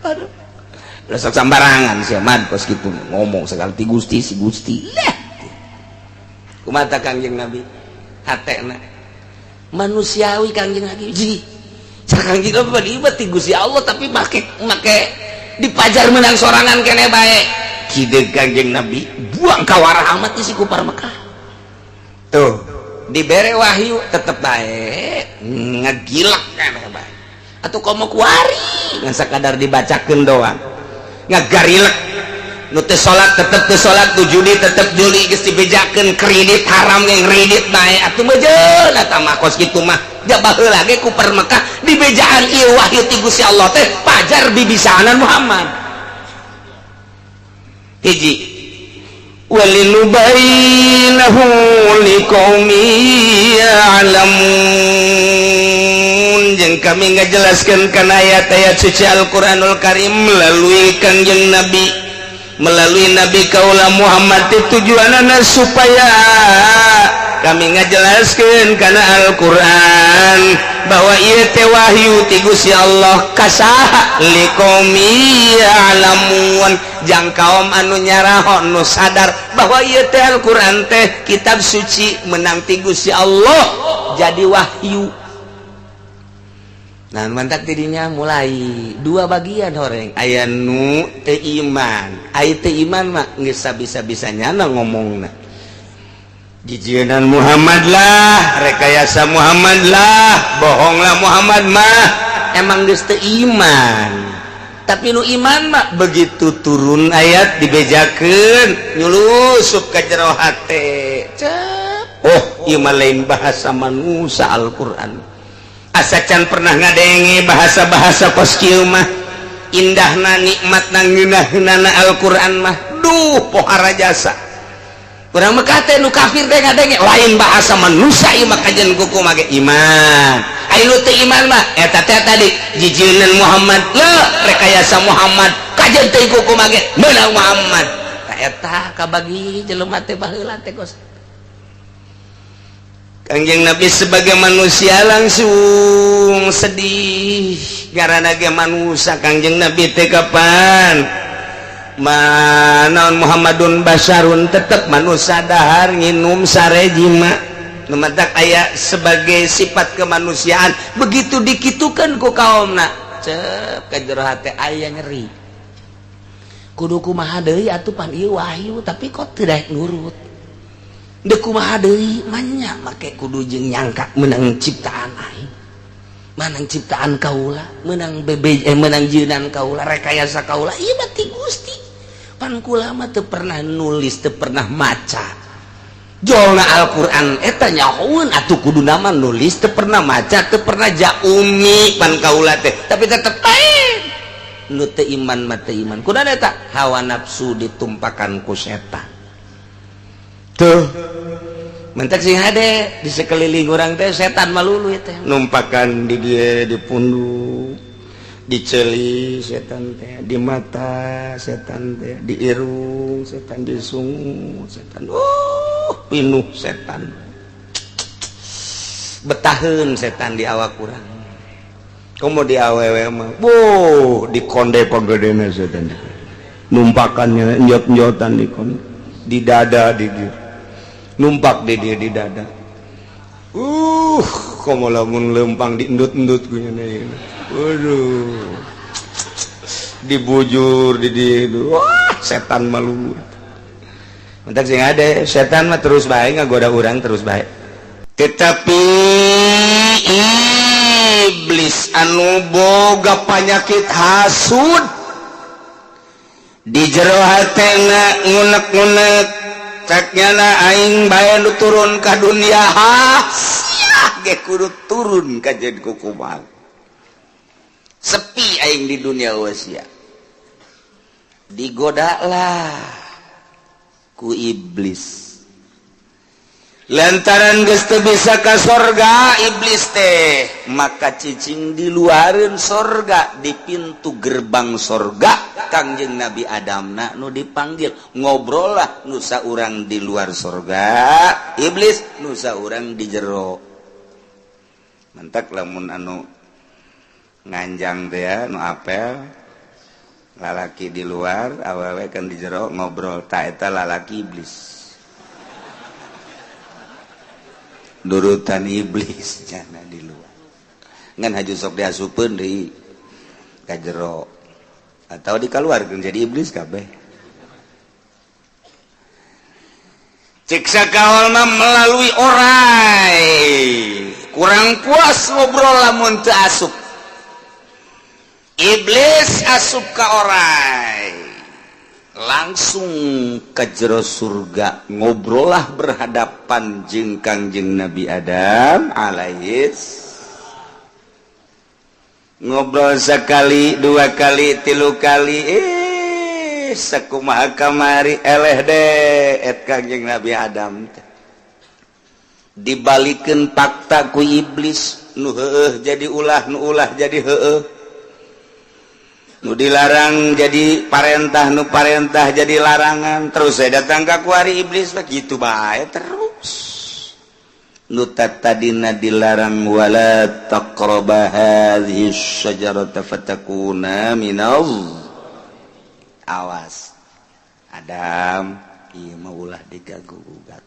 aduh udah sok sambarangan si Ahmad kos kitu ngomong segala ti Gusti si Gusti kumaha Kangjeng Nabi hatena manusiawi Kangjeng Nabi ji Kangjeng Nabi ti Gusti Allah tapi make dipajar menang sorangan kene bae kideug Kangjeng Nabi buang kawarah amat si kupar Mekah tuh dibere wahyu tetep bae ngagilak kene bae atuh komo kuari ngan sakadar dibacakeun doang ngagarilek nu teu salat tetep teu salat tu judi tetep juli geus dibejakeun kredit haram yang kredit bae atuh meujeun eta mah kos kitu mah da baheula ge ku per Mekah di bejaan ieu wahyu ti Gusti Allah teh pajar bibisanan Muhammad hiji walinubainahu liqaumi ya'lamun jeung kami ngajelaskeun kana ayat-ayat suci Al-Qur'anul Karim melalui Kangjeng Nabi melalui Nabi kaula Muhammad tujuanana supaya kami ngajelaskeun kana Al-Qur'an bahwa ieu teh wahyu ti Gusti Allah kasaha liqaumi ya'lamun jang kaum anu nyarahon nu sadar bahwa ieu teh Al-Qur'an teh kitab suci menang ti Gusti Allah jadi wahyu Nah mantak dirinya mulai dua bagian horeng aya nu teu iman aya teu iman mah geus sabisa-bisanya ngomongna jijienan Muhammad lah rekayasa Muhammad lah bohong lah Muhammad mah emang geus teu iman tapi nu iman mah begitu turun ayat dibejakeun nyulusup ka jero hate oh ieu mah lain bahasa manusia Al-Qur'an asa can pernah ngadenge bahasa-bahasa kos kieu mah indahna nikmatna ngeunah-ngeunahna Al-Qur'an mah duh pohara jasa urang Mekah teh nu kafir teh ngadenge lain bahasa manusia ieu mah kajen kuku mage iman aya nu teu iman mah eta teh tadi jijieun Muhammad le rekayasa Muhammad kajen teh kuku mage meunang Muhammad ka eta kabagi jelema teh baheula teh kos Kangjeng Nabi sebagai manusia langsung sedih karena ge manusia Kangjeng Nabi teh kapan manaon Muhammadun Basyarun tetep manusia dahar nginum sarejima nu matak aya sebagai sifat kemanusiaan begitu dikitukan ku kaumna cep ka jero hate aya nyeri kudu kumaha deui atuh pan ieu wahyu tapi kok teu daek nurut deuk kumaha deui manya make kudu jeung nyangka meunang ciptaan aing manang ciptaan kaula meunang meunang jeunan kaula rekayasa kaula ieu mah ti Gusti pan kula mah teu pernah nulis teu pernah maca jolna Al-Qur'an eta nyahoeun atuh kudu nama nulis teu pernah maca teu pernah jaumi pan kaula teh tapi tetep nu teu iman mah teu iman kunaon eta hawa nafsu ditumpakan ku setan tuh mentek sing hade di sekeliling orang teh setan malulu teh numpakan di dia di pundak di celi setan teh di mata setan teh di irung setan di sungu setan pinuh setan betaheun setan di awak urang komo di awewe mah di konde pagedena setan numpakannya njot-njotan di konde di dada di dia numpak di dia di dada komo lamun lempang di endut-endut gue nih waduh dibujur di dia itu setan malu mentak sing ada setan mah terus baik ngagoda urang terus baik tetapi iblis anu boga penyakit hasud di jero hatena ngunek-ngunek caknyana aing bae nu turun ka dunia sia ge kudu turun ka jeung kukumaha sepi aing di dunia wasia digoda lah ku iblis lantaran geus teu bisa ka sorga iblis teh maka cicing di luareun sorga di pintu gerbang sorga Kangjeng Nabi Adamna nu dipanggil ngobrol lah nu saurang di luar sorga iblis nu saurang di jero mantak lamun anu nganjang teh ya nu apel lalaki di luar awewe kan di jero ngobrol ta eta lalaki iblis nurutan iblis cenah di luar ngan haju sok diasupeun deui ka jero atau dikeluarkeun jadi iblis kabeh cek sakaol mah melalui orai kurang puas ngobrol lamun teu asup iblis asup ka orai langsung ke jero surga ngobrol lah berhadapan jeung Kangjeng Nabi Adam alaihis ngobrol sekali dua kali tilu kali sakumaha kamari eleh deh et Kangjeng Nabi Adam dibalikeun fakta ku iblis nu heueuh jadi ulah nu ulah jadi heueuh nu dilarang jadi parentah nu parentah jadi larangan terus saya datang ka kuari iblis begitu bae terus nu tadina dilarang wala taqraba hadhihi syajarata fatakuna minal awas Adam ieu mah ulah digagugat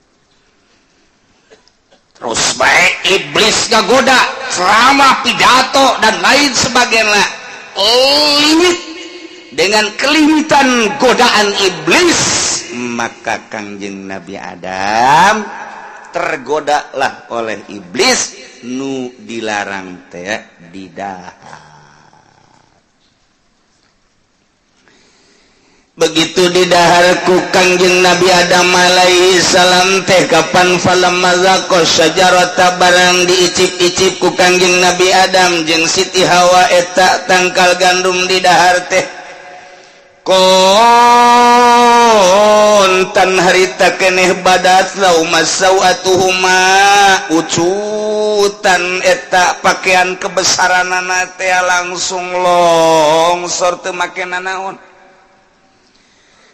terus bae iblis ngagoda ceramah, pidato dan lain sebagainya limit dengan kelimitan godaan iblis, maka Kangjeng Nabi Adam tergodalah oleh iblis nu dilarang teh didahar. Begitu didahar ku Kangjeng Nabi Adam alaihi salam teh kapan falam mazaqo syajarata barang diicip-icip ku Kangjeng Nabi Adam jeung Siti Hawa eta tangkal gandum didahar teh kontan harita keneh badat lauma sawatuhuma ucutan eta pakaian kebesaranana teh langsung longsor teu make nanaon.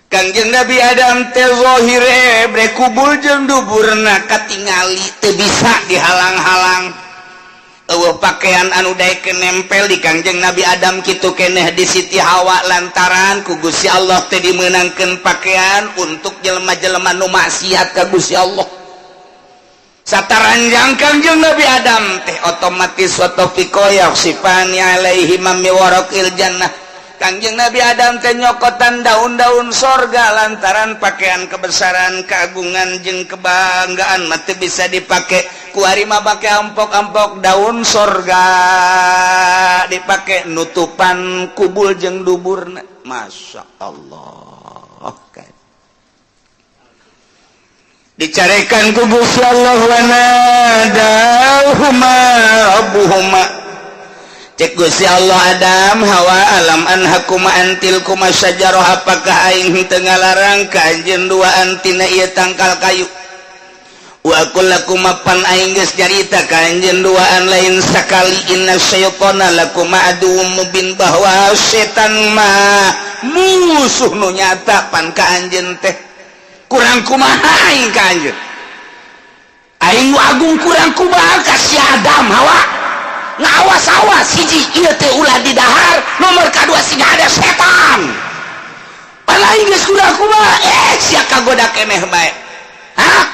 Kangjeng Nabi Adam teh zahire bre kubul jeung duburna katingali teu bisa dihalang-halang. Eueuh pakaian anu daek nempel di Kangjeng Nabi Adam kitu keneh di Siti Hawa lantaran ku Gusti Allah teh dimeunangkeun pakaian untuk jelema-jelema nu maksiat ka Gusti Allah. Sataranjang Kangjeng Nabi Adam teh otomatis wa taufiqo yaksifani alaihi mami waraqil jannah. Kangjeng Nabi Adam teh nyokotan daun-daun sorga lantaran pakaian kebesaran, keagungan jeung kebanggaan mah teu bisa dipake ku ari mah pake ampok-ampok daun sorga dipake nutupan kubul jeung duburna. Masya Allah. Dicarekan ku Gusti Allah wa nadahuma rabbuhuma. Cek Gusti Allah Adam Hawa alam anhakuma antil kuma syajarah apakah aing teu ngalarang ka anjeun duaan tina ieu tangkal kayu. Wa aqul lakum pan aing geus jarita ka anjeun duaan lain sakali inna syaitana lakum aduwwum mubin bahwa setan mah musuh nu nyata pan ka anjeun teh. Kurang kumaha aing ka anjeun. Aing agung kurang kumaha ka si Adam Hawa. Ngawas-awas hiji ieu teh ulah didahar, nomor kadua siga ada setan. Palaing geus kurang kumaha sia kagoda keneh bae. Hah?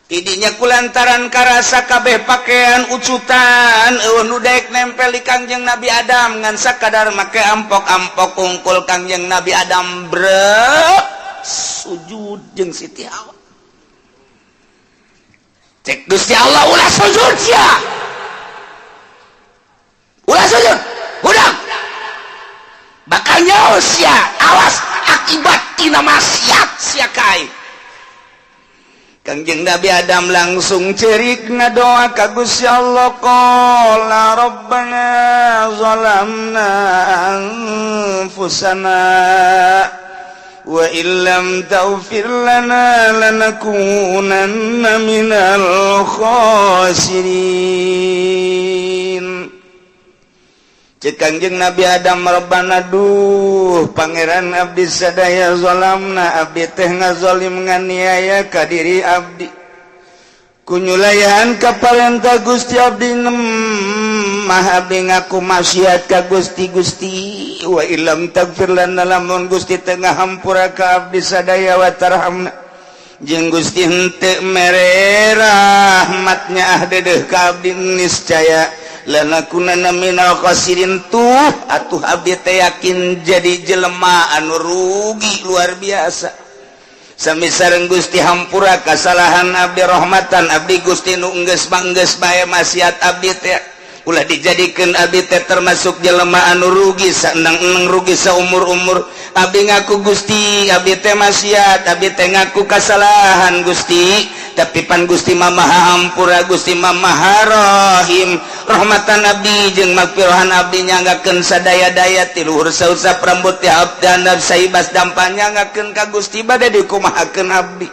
Tidinya kulantaran karasa kabeh pakaian ucutan eueuh nu daek nempel di Kangjeng Nabi Adam ngan sakadar make ampok-ampok ungkul Kangjeng Nabi Adam brek sujud jeung Siti Hawa. Cek Gusti Allah ulah sujud sia. Ulah sujud. Udang. Bakal nyawa sia. Awas akibat tina maksiat sia kae. Kangjeng Nabi Adam langsung cerikna doa ka Gusti Allah qala rabbana zalamna anfusana wa illam taghfir lana lanakunanna minal khasirin. Cek Kangjeng Nabi Adam Rabbana duh pangeran abdi sadaya zalamna abdi teh ngazalim nganiaya ka diri abdi kunyulayan ka parentah Gusti abdi mah abdi ngaku maksiat ka Gusti wa illam tagfir lana lamun Gusti teu ngahampura ka abdi sadaya wa tarhamna jeung Gusti henteu mere rahmatnya dedeuh ka abdi niscaya lanakunanna minal khasirin tuh atuh abdi teh yakin jadi jelema anu rugi luar biasa. Sami sareng Gusti hampura kasalahan abdi rahmatan abdi Gusti nu geus bae maksiat abdi teh ulah dijadikeun abdi teh termasuk jelema anu rugi saendang-endang rugi saumur-umur. Abdi ngaku Gusti abdi teh maksiat abdi teh ngaku kasalahan Gusti tapi pan Gusti mah maha hampura Gusti mah maha rahim rahmatan abdi jeung magfirahan abdi nyanggakeun sadaya-daya ti luhur sausap rambut ti abdi handap saibas dampan nyanggakeun ka Gusti bade dikumahakeun abdi.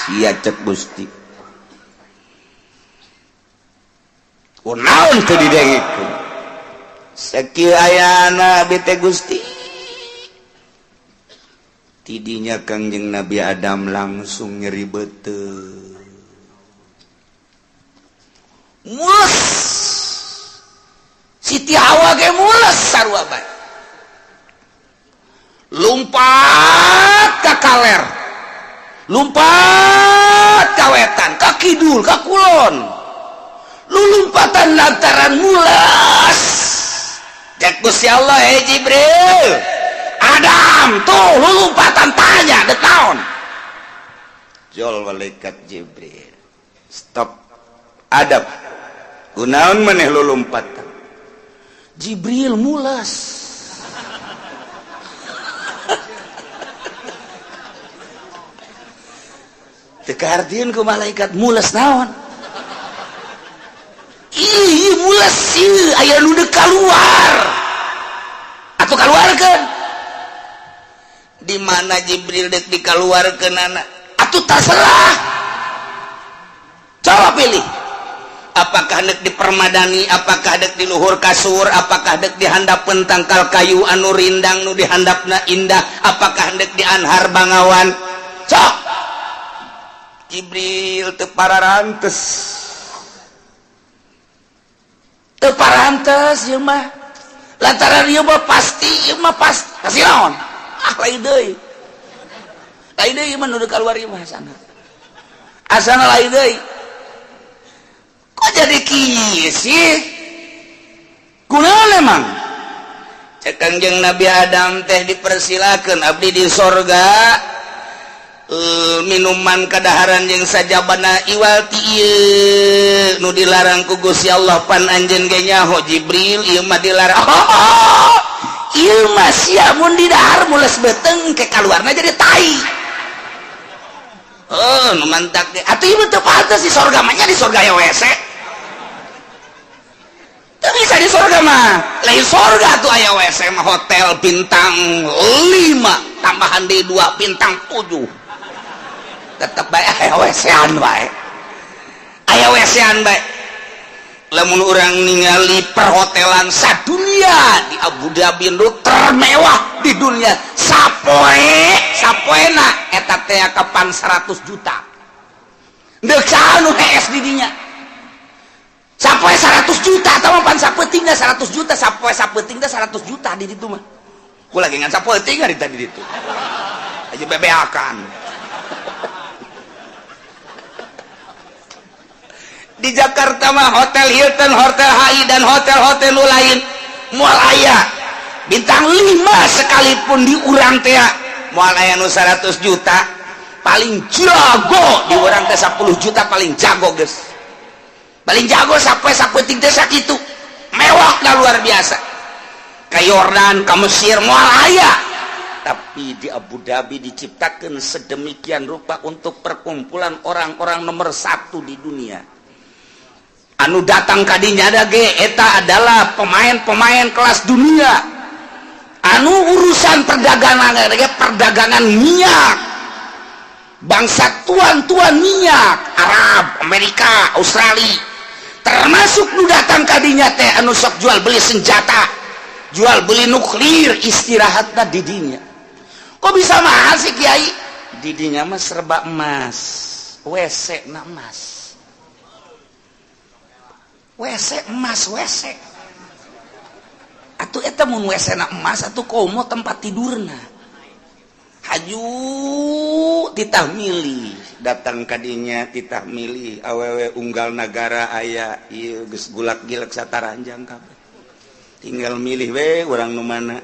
Sia cek Gusti kunaon teu didengikeun sakieu ayana abdi teh Gusti. Tidinya Kangjeng Nabi Adam langsung nyeribeuteun mules Siti Hawa ge mules sarua bae lumpat ka kaler lumpat ka wetan ka kidul ka kulon lulumpatan lantaran mulas cek Gusti Allah Jibril Adam tuh lulumpatan tanya the tahun jol malaikat Jibril stop Adam kunaon maneh lulumpatan Jibril mulas teka artieun ku malaikat mules naon ih mules ieu aya nu deuk kaluar atuh kaluarkeun di mana Jibril deuk dikaluarkeun anak atuh terserah coba pilih apakah deuk dipermadani apakah deuk di luhur kasur apakah deuk di handapeun tangkal kayu anu rindang nu dihandapna indah apakah deuk di anhar bangawan sok Jibril teu pararantes ieu mah lantaran ieu mah pasti pasti naon lain deui mah nu kaluar ieu mah asana lain deui kok jadi kieu sih kunaon emang cek Kangjeng Nabi Adam teh dipersilakeun abdi di sorga minuman kadaharan yang sajabana iwal ti ieu nu dilarang ku Gusti Allah pan anjeun ge nyaho Jibril ieu mah dilarang ieu mah sia mun di dahar mules beuteng ke kaluarna jadi tai nu mantak teh atuh ieu teu pantes di sorga mah nya di sorga aya WC teu bisa di sorga mah lain sorga tuh aya WC mah hotel bintang 5 tambahan di 2 bintang 7 tetep bae aya WC-an bae lamun urang ningali perhotelan sadunia di Abu Dhabi nu termewah di dunia sapoena eta teh kapan 100 juta deuk saha nu hees di dinya sapoe 100 juta tah pan sapeutingna 100 juta sapoe sapeutingna 100 juta di ditu mah ku lagi ngan sapeuting ari tadi ditu aja bebeakan di Jakarta mah hotel Hilton, hotel HI dan hotel-hotel lain moal aya bintang 5 sekalipun di urang teh moal aya nu 100 juta paling jago di urang teh 10 juta paling jago geus paling jago sapoe sapeuting teh sakitu mewah da luar biasa ka Yordan ka Mesir moal aya tapi di Abu Dhabi diciptakan sedemikian rupa untuk perkumpulan orang-orang nomor 1 di dunia anu datang kadinya ada ge eta adalah pemain-pemain kelas dunia anu urusan perdagangan minyak bangsa tuan-tuan minyak Arab, Amerika, Australia termasuk nu datang kadinya teh anu sok jual beli senjata jual beli nuklir istirahatna di dinya kok bisa mahal sih Kiai di dinya mah serba emas WC na emas WC emas WC atuh eta mun WC na emas atuh komo tempat tidurna haju titah milih datang kadinya titah milih awewe unggal nagara aya ieu geus gulak-gilek sataranjang kabeh tinggal milih we urang nu mana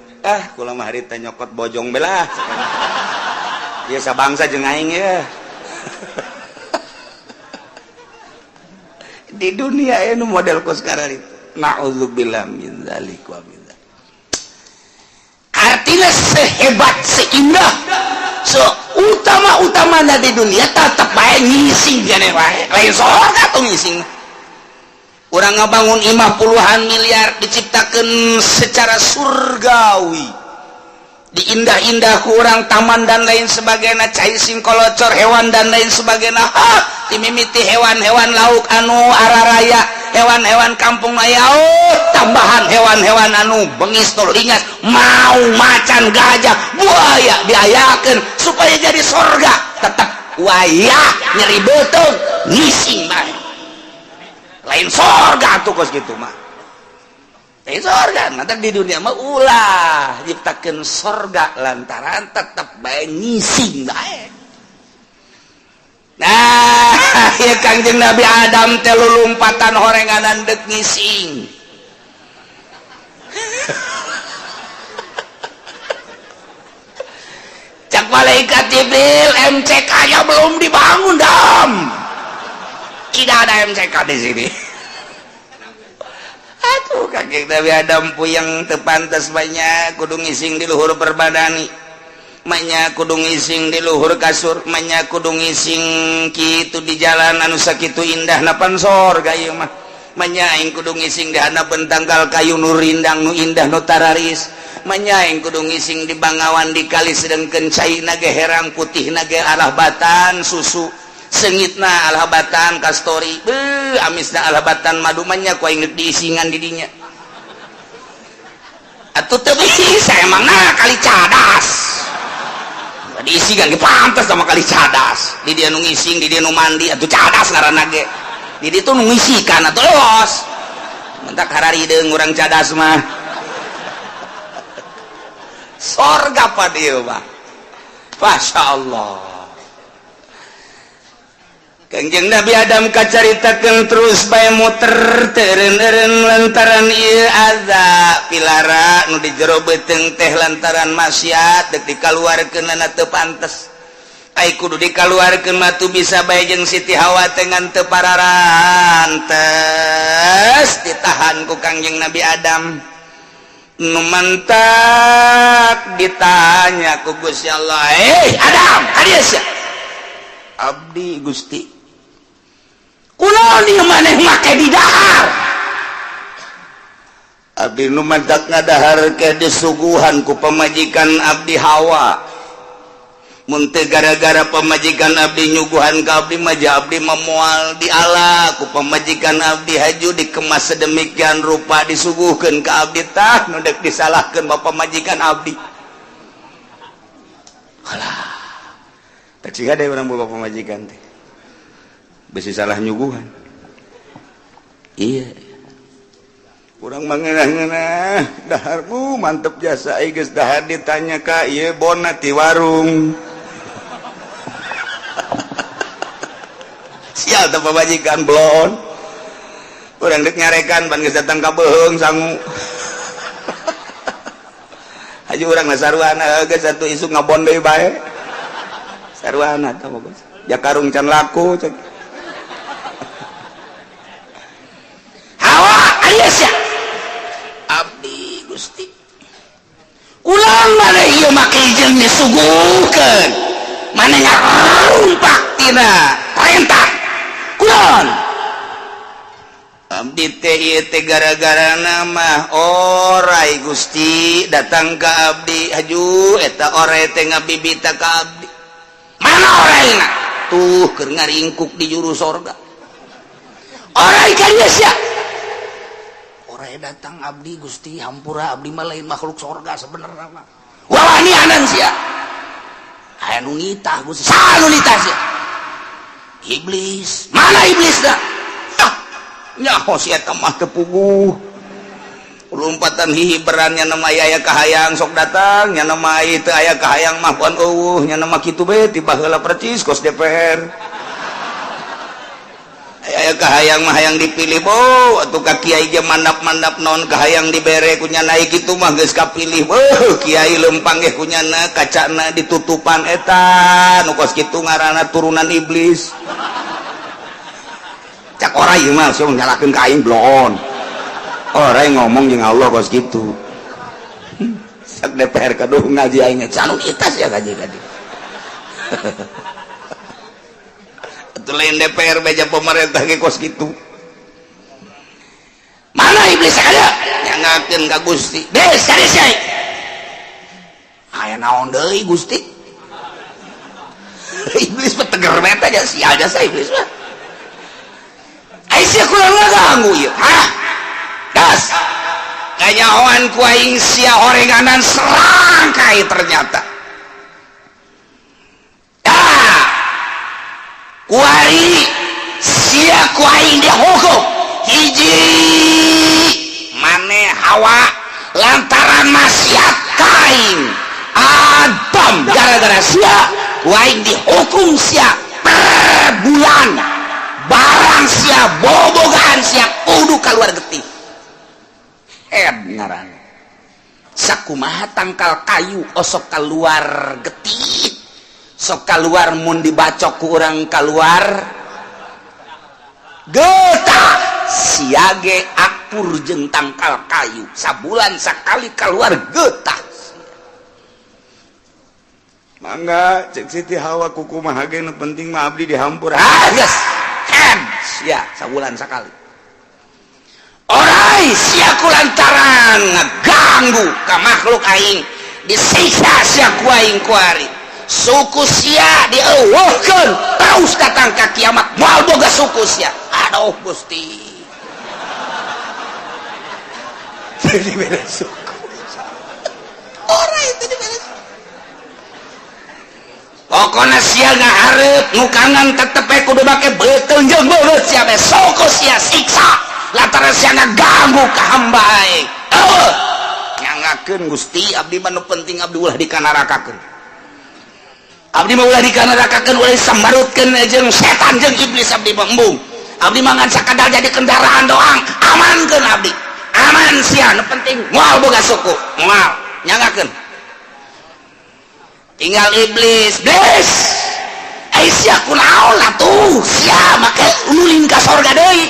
kula mah harita nyokot bojong belah ieu sabangsa jeung aing ya di dunia ini model kos sekarang itu na'udzubillah min dzalik wa min dzalik artinya sehebat seindah seutama-utamanya di dunia tetap bae ngising jane wae lain sorga tuh ngising urang ngabangun imah puluhan miliar diciptakan secara surgawi diindah-indah kurang taman dan lain sebagainya cai sing kolocor hewan dan lain sebagainya dimimiti hewan-hewan lauk anu araraya hewan-hewan kampung maya tambahan hewan-hewan anu bengis tur lingas mau macan gajah buaya diayakeun supaya jadi sorga tetap wayah nyeri beuteung ngising bae lain sorga tuh kos gitu mah sorga nanti di dunia mah ulah ciptakeun sorga lantaran tetap bae ngising bae nah ya Kangjeng Nabi Adam teh lulumpatan horenganan dek ngising. Cak malaikat Jibril, MCK-nya belum dibangun, Dam. Tidak ada MCK di sini. Aduh, Kangjeng Nabi Adam puyeng teu pantes banyak kudu ngising di luhur perbadani. Manya kudu ngising di luhur kasur, manya kudu ngising kitu di jalan anu sakitu indahna pan sorga ieu mah. Manya aing kudu ngising di hana bentanggal kayu nu rindang nu indah nu tararis. Manya aing kudu ngising di bangawan di kali sedengkeun caina ge herang putihna ge alahbatan susu. Sengitna alhabatan kastori amisna alhabatan madu manya ku aing diisingan di dinya atuh teu bisa emangna kali cadas diisingan ge pantes sama kali cadas di dia nu ngising di dia nu mandi atuh cadas ngaranna ge di ditu nu ngisikan atuh los mentak hararideung urang cadas mah sorga pa dieu mah masyaallah. Kangjeng Nabi Adam kacaritakeun terus bae muter teureun-eureun lantaran ieu azab pilara nu di jero beuteung teh lantaran maksiat deuk dikaluarkeunna teu pantes. Ai kudu dikaluarkeun mah tu bisa bae jeung Siti Hawa teh ngan teu pararantes ditahan ku Kangjeng Nabi Adam. Nu mantak ditanya ku Gusti Allah, Adam, kadieu sia?" "Abdi Gusti." "Kunaon ieu maneh make di dahar?" "Abdi nu mantak ngadahar ke disuguhan ku pamajikan abdi Hawa. Mun teu gara-gara pamajikan abdi nyuguhan ka abdi mah abdi memoal diala ku pamajikan abdi haju dikemas sedemikian rupa disuguhkeun ka abdi tah nu deuk disalahkeun ka pamajikan abdi." Alah. Tak ciga deh orang bawa pemajikan teh. Besi salah nyuguhan. Iya. Urang mangeunah-ngeunah, daharmu mantep jasa ai geus dahar ditanya ka ieu bona ti warung. Sial teh pemajikan blon. Urang deuk nyarekan pan geus datang ka beheung sangu. Haji urang saruana geus satu isuk ngabon deui bae. Sarwana tah bagus. Ya karung can laku cek. Hawa aya sia. Abdi Gusti. Ulang maneh ieu make jeung disuguhkeun. Maneh ngarumpak tina perintah. Kunaon? Abdi teh ieu teh gara-garana mah orai Gusti datang ka abdi haju eta orai teh ngabibita ka abdi. Mana orangna? Tuh keur ngaringkuk di juru sorga. Orai kadieu sia. Orai datang abdi Gusti hampura abdi mah lain makhluk sorga sebenarnya mah. Wawanianan sia. Aya nu nitah Gusti. Saha nu nitah sia? Iblis. Mana iblisna? Nyaho si eta mah teu puguh. Lompatan hihiberan nya nama aya kahayang sok datang nya nama teu aya kahayang mah puan eueuh nya nama kitu bae ti baheula percis kos DPR. Aya kahayang mah hayang dipilih beuh atuh ka kiai ge mandap-mandap naon kahayang dibere ku nya naik kitu mah geus kapilih beuh kiai leumpang ge ku nya kacana ditutupan eta nu kos kitu ngaranna turunan iblis. Cak ora ieu mah sok nyalakeun ka aing blon. Orang ngomong jeung Allah kos gitu. Sak DPR kaduh ngaji aing canu itas ya gaji-gaji. Atuh lain DPR meja pemerintah ge kos gitu. Mana iblis ada? Nyangakeun ka Gusti. Des kade sia. Aya naon deui Gusti? Iblis mah teger meta aja sia jasa iblis mah. Ai sia kurang ngaganggu ieu. Hah? Das kanyahoan ku aing sia horenganan serangkai ternyata. Kuari sia ku aing dihukum hiji maneh Hawa lantaran maksiat kain Adam gara-gara sia ku aing dihukum sia per bulan barang sia bobogaan sia kudu keluar getih ngaran sakumaha tangkal kayu osok keluar getih sok keluar mun dibacok ku urang keluar getah siage akur jeung tangkal kayu sabulan sakali keluar getah mangga cek Siti Hawa kukumaha ge nu penting mah abdi dihampur geus sia sabulan sakali orai sia kulantaran ngaganggu ka makhluk aing disiksa sia ku aing kuari suku sia dieuweuhkeun terus datang ka kiamat moal boga suku sia aduh Gusti jadi beda suku orai itu di beda suku pokona sia ngahareup nu kangen tetep kudu make beuteung jeung beureut sia be suku sia siksa lantaran sia ngaganggu ka hamba aing nyangakeun Gusti abdi mah nu penting abdi ulah dikanarakakeun abdi mah ulah dikanarakakeun ulah disambarutkeun jeung setan jeung iblis abdi mah embung abdi mah ngan sakadar jadi kendaraan doang amankeun abdi aman sia nu penting moal boga suku moal nyangakeun tinggal iblis ai sia kunaon atuh sia make ulin ka sorga deui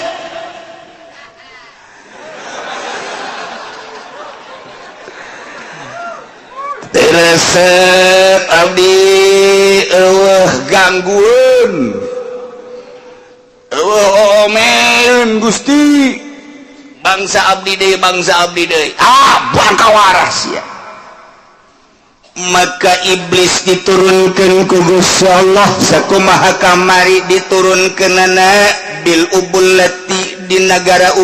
resep abdi eueuh ganggueun eueuh omeun Gusti bangsa abdi deui bangka waras ya maka iblis diturunkeun ku Gusti Allah sakumaha kamari diturunkeunana bil ubullati di negara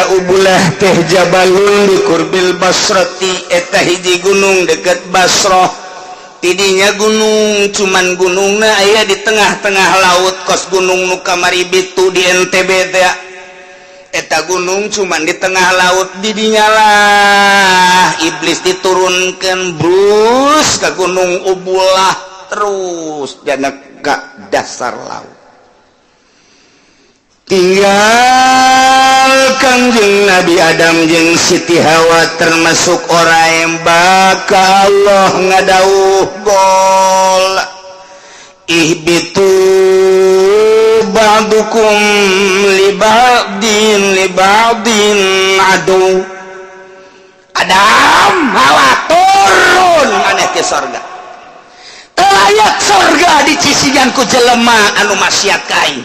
Ubulah teh Jabalun di kurbil Basrati eta hiji gunung dekat Basrah tidinya gunung cuman gunungna aya di tengah-tengah laut kos gunung nu kamari bitu di NTB teh eta gunung cuman di tengah laut didinya lah iblis diturunkeun brus ka gunung Ubulah terus dana ka dasar laut tinggal Kangjeng Nabi Adam jeung Siti Hawa termasuk orang yang bakal Allah ngadauh gol ihbitu ba'dukum li ba'din adu Adam Hawa turun maneh ke sorga telayak sorga dicicigan ku jelema anu maksiat ka aing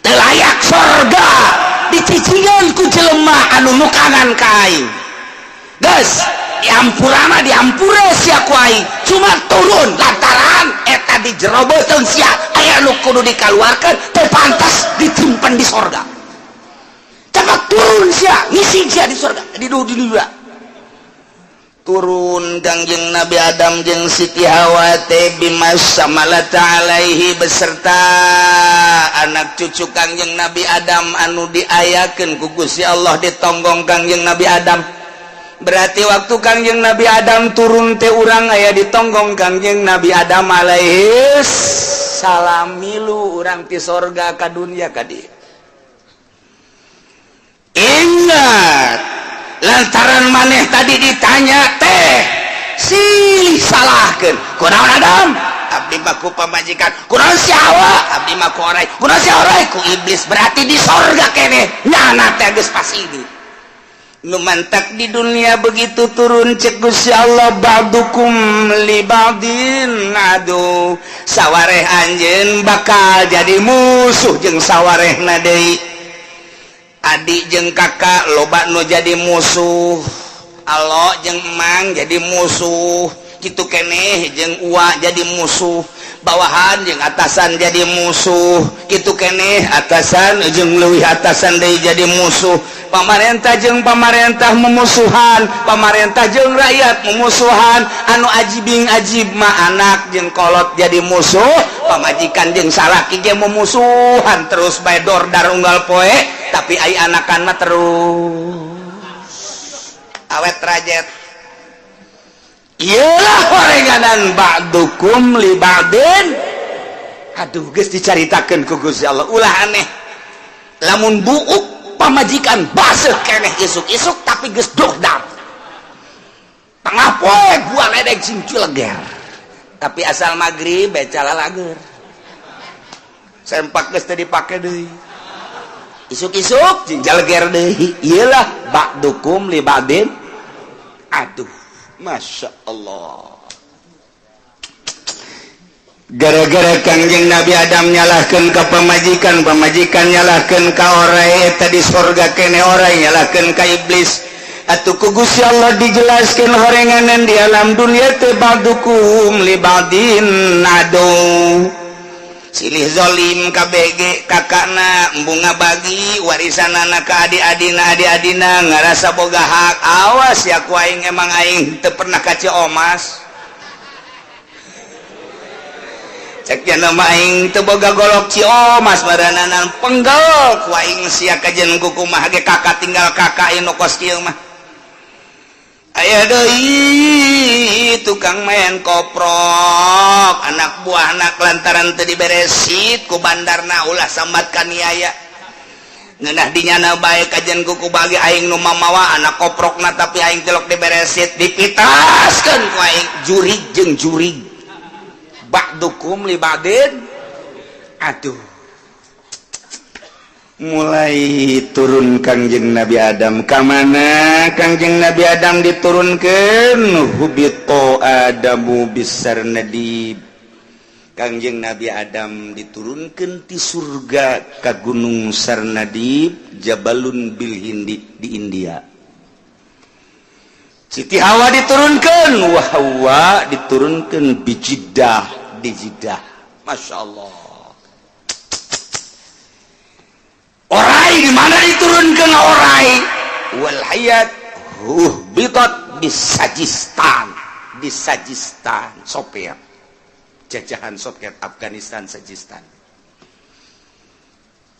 telayak sorga dicicigan ku jelema anu nukanan ka aing geus diampurana diampure sia ku aing cuma turun lantaran eta dijeroboteun sia aya nu kudu dikaluarkeun teu pantas ditimpen di sorga cepat turun sia ngisi sia di sorga di dunia turun Kangjeng Nabi Adam jeung Siti Hawa teh bimas samalata alaihi beserta anak cucu Kangjeng Nabi Adam anu diayakeun ku Gusti Allah ditonggong Kangjeng Nabi Adam berarti waktu Kangjeng Nabi Adam turun teh urang aya ditonggong Kangjeng Nabi Adam alaihi salam milu urang ti sorga ka dunya ka dieu ingat lantaran maneh tadi ditanya teh silih salahkeun kunaon Adam abdi mah ku pamajikan kunaon si Hawa abdi mah ku orai kunaon si orai ku iblis berarti di sorga keneh nyana teh geus pas ini nu mantak di dunia begitu turun cek Gusti Allah ba'dukum li ba'din adu sawareh anjeun bakal jadi musuh jeung sawarehna deui adik jeung kakak loba nu jadi musuh alo jeung emang jadi musuh kitu keneh jeung uwa jadi musuh bawahan jeung atasan jadi musuh kitu keneh atasan jeung leuwih atasan deui jadi musuh pamarentah jeung pamarentah memusuhan pamarentah jeung rakyat memusuhan anu ajibing ajib mah anak jeung kolot jadi musuh pamajikan jeung salaki ge memusuhan terus bae dordar unggal poe tapi ai anakan mah terus awet rajet iyalah horenganan ba'dukum li ba'din Aduh geus dicaritakeun ku Gusti Allah ulah aneh lamun buuk pamajikan baseuh keneh isuk-isuk tapi geus dogdam tengah poe buah ledeg sing cileger tapi asal magrib beca lalager sempak geus teu dipake deui isuk-isuk jeung jaleger deui iyalah ba'dukum li ba'din aduh masya Allah gara-gara Kangjeng Nabi Adam nyalahkeun ka pamajikan nyalahkeun ka orai eta di surga kene orai nyalahkeun ka iblis atuh ku Gusti Allah dijelaskeun horenganan di alam dunia teh ba'dukum li ba'din adu silih zalim ka BG kakakna embunga bagi warisanana ka adi-adina ngarasa boga hak awas ya ku aing emang aing teu pernah kaci omas cek nama aing teu boga golok ciomas marananan penggel ku aing sia kajen kukumah ge kakak tinggal kakak inu kos kieu mah aya deui tukang main koprok anak buah anak lantaran teu diberesit ku bandarna ulah sambat kaniaya ngeunah dinyana bae kajen kuku bagi aing nu mamawa anak koprokna tapi aing telok diberesit dipitaskeun ku aing jurig jeung jurig ba'dukum li ba'din aduh mulai turun Kangjeng Nabi Adam ka mana Kangjeng Nabi Adam diturunkeun hubito adamu bisarna di Kangjeng Nabi Adam diturunkeun ti surga ka gunung Sarnadib Jabalun bil Hindi di India Siti Hawa diturunkeun wa Hawa diturunkeun bi Jeddah di Jeddah Masya Allah orai di mana diturunkan orai wal hayat bitot di Sajistan Soviet jajahan Soviet Afghanistan Sajistan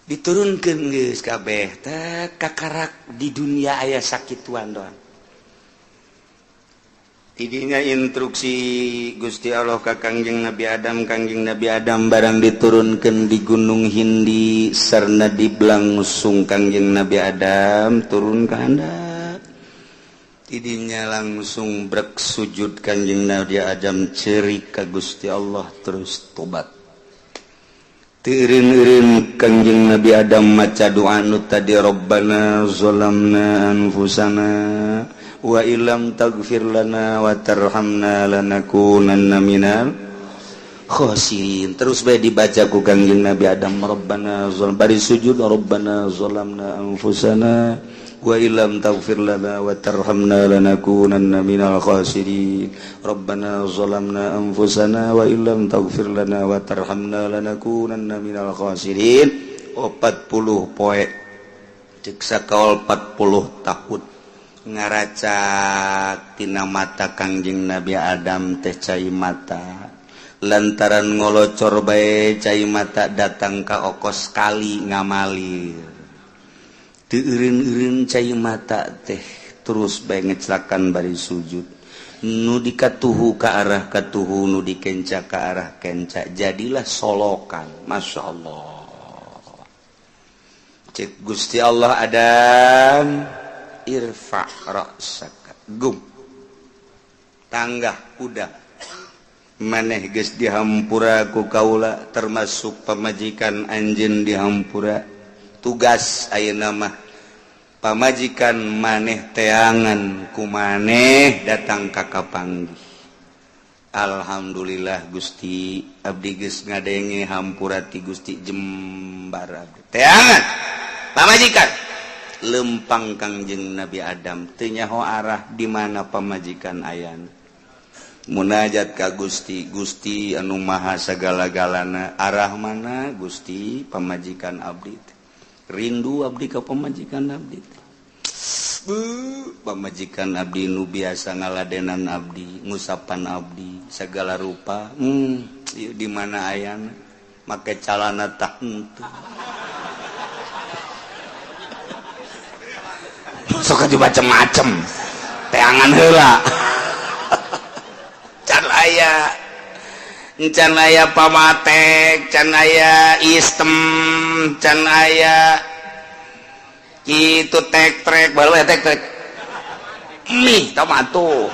diturunkan geus kabeh teh kakarak di dunia aya sakituan doang tidinya instruksi Gusti Allah ka Kangjeng Nabi Adam barang diturunkeun di Gunung Hindi Sarnadib langsung Kangjeng Nabi Adam turun ka handap tidinya langsung brek sujud Kangjeng Nabi Adam ceurik ka Gusti Allah terus tobat teureun-eureun Kangjeng Nabi Adam maca doa nu tadi Rabbana zalamna anfusana wa illam taghfir lana wa tarhamna lanakunanna minal khasirin terus bae dibaca ku Kangjeng Nabi Adam Rabbana zalam bari sujud Rabbana zalamna anfusana wa illam taghfir lana wa tarhamna lanakunanna minal khasirin Rabbana zalamna anfusana wa illam taghfir lana wa tarhamna lanakunanna minal khasirin 40 poe cek sakaol 40 tahun ngaracak tina mata Kangjeng Nabi Adam teh cai mata lantaran ngolocor bae cai mata datang ka okos kali ngamalir teu eureun-eureun cai mata teh terus bae ngecelakan bari sujud nu dikatuhu ka arah katuhu nu dikenca ka arah kenca jadilah solokan Masya Allah cek Gusti Allah Adam irfa ra'saka gum tanggah kuda maneh geus dihampura ku kaula termasuk pamajikan anjeun dihampura tugas ayeuna mah pamajikan maneh teangan ku maneh datang ka kapanggih alhamdulillah Gusti abdi geus ngadenge hampura ti Gusti jembar abdi teangan pamajikan lempang Kangjeng Nabi Adam teu nyaho arah di mana pamajikan ayana munajat ka Gusti Gusti anu maha sagala-galana arah mana Gusti pamajikan abdi rindu abdi ka pamajikan abdi pamajikan abdi nu biasa ngaladenan abdi ngusapan abdi segala rupa di mana ayana make calana tah henteu sok aja macem-macem teangan heula can aya aya pamatek can aya istem can aya itu tek-trek baru ya tek-trek mie tomato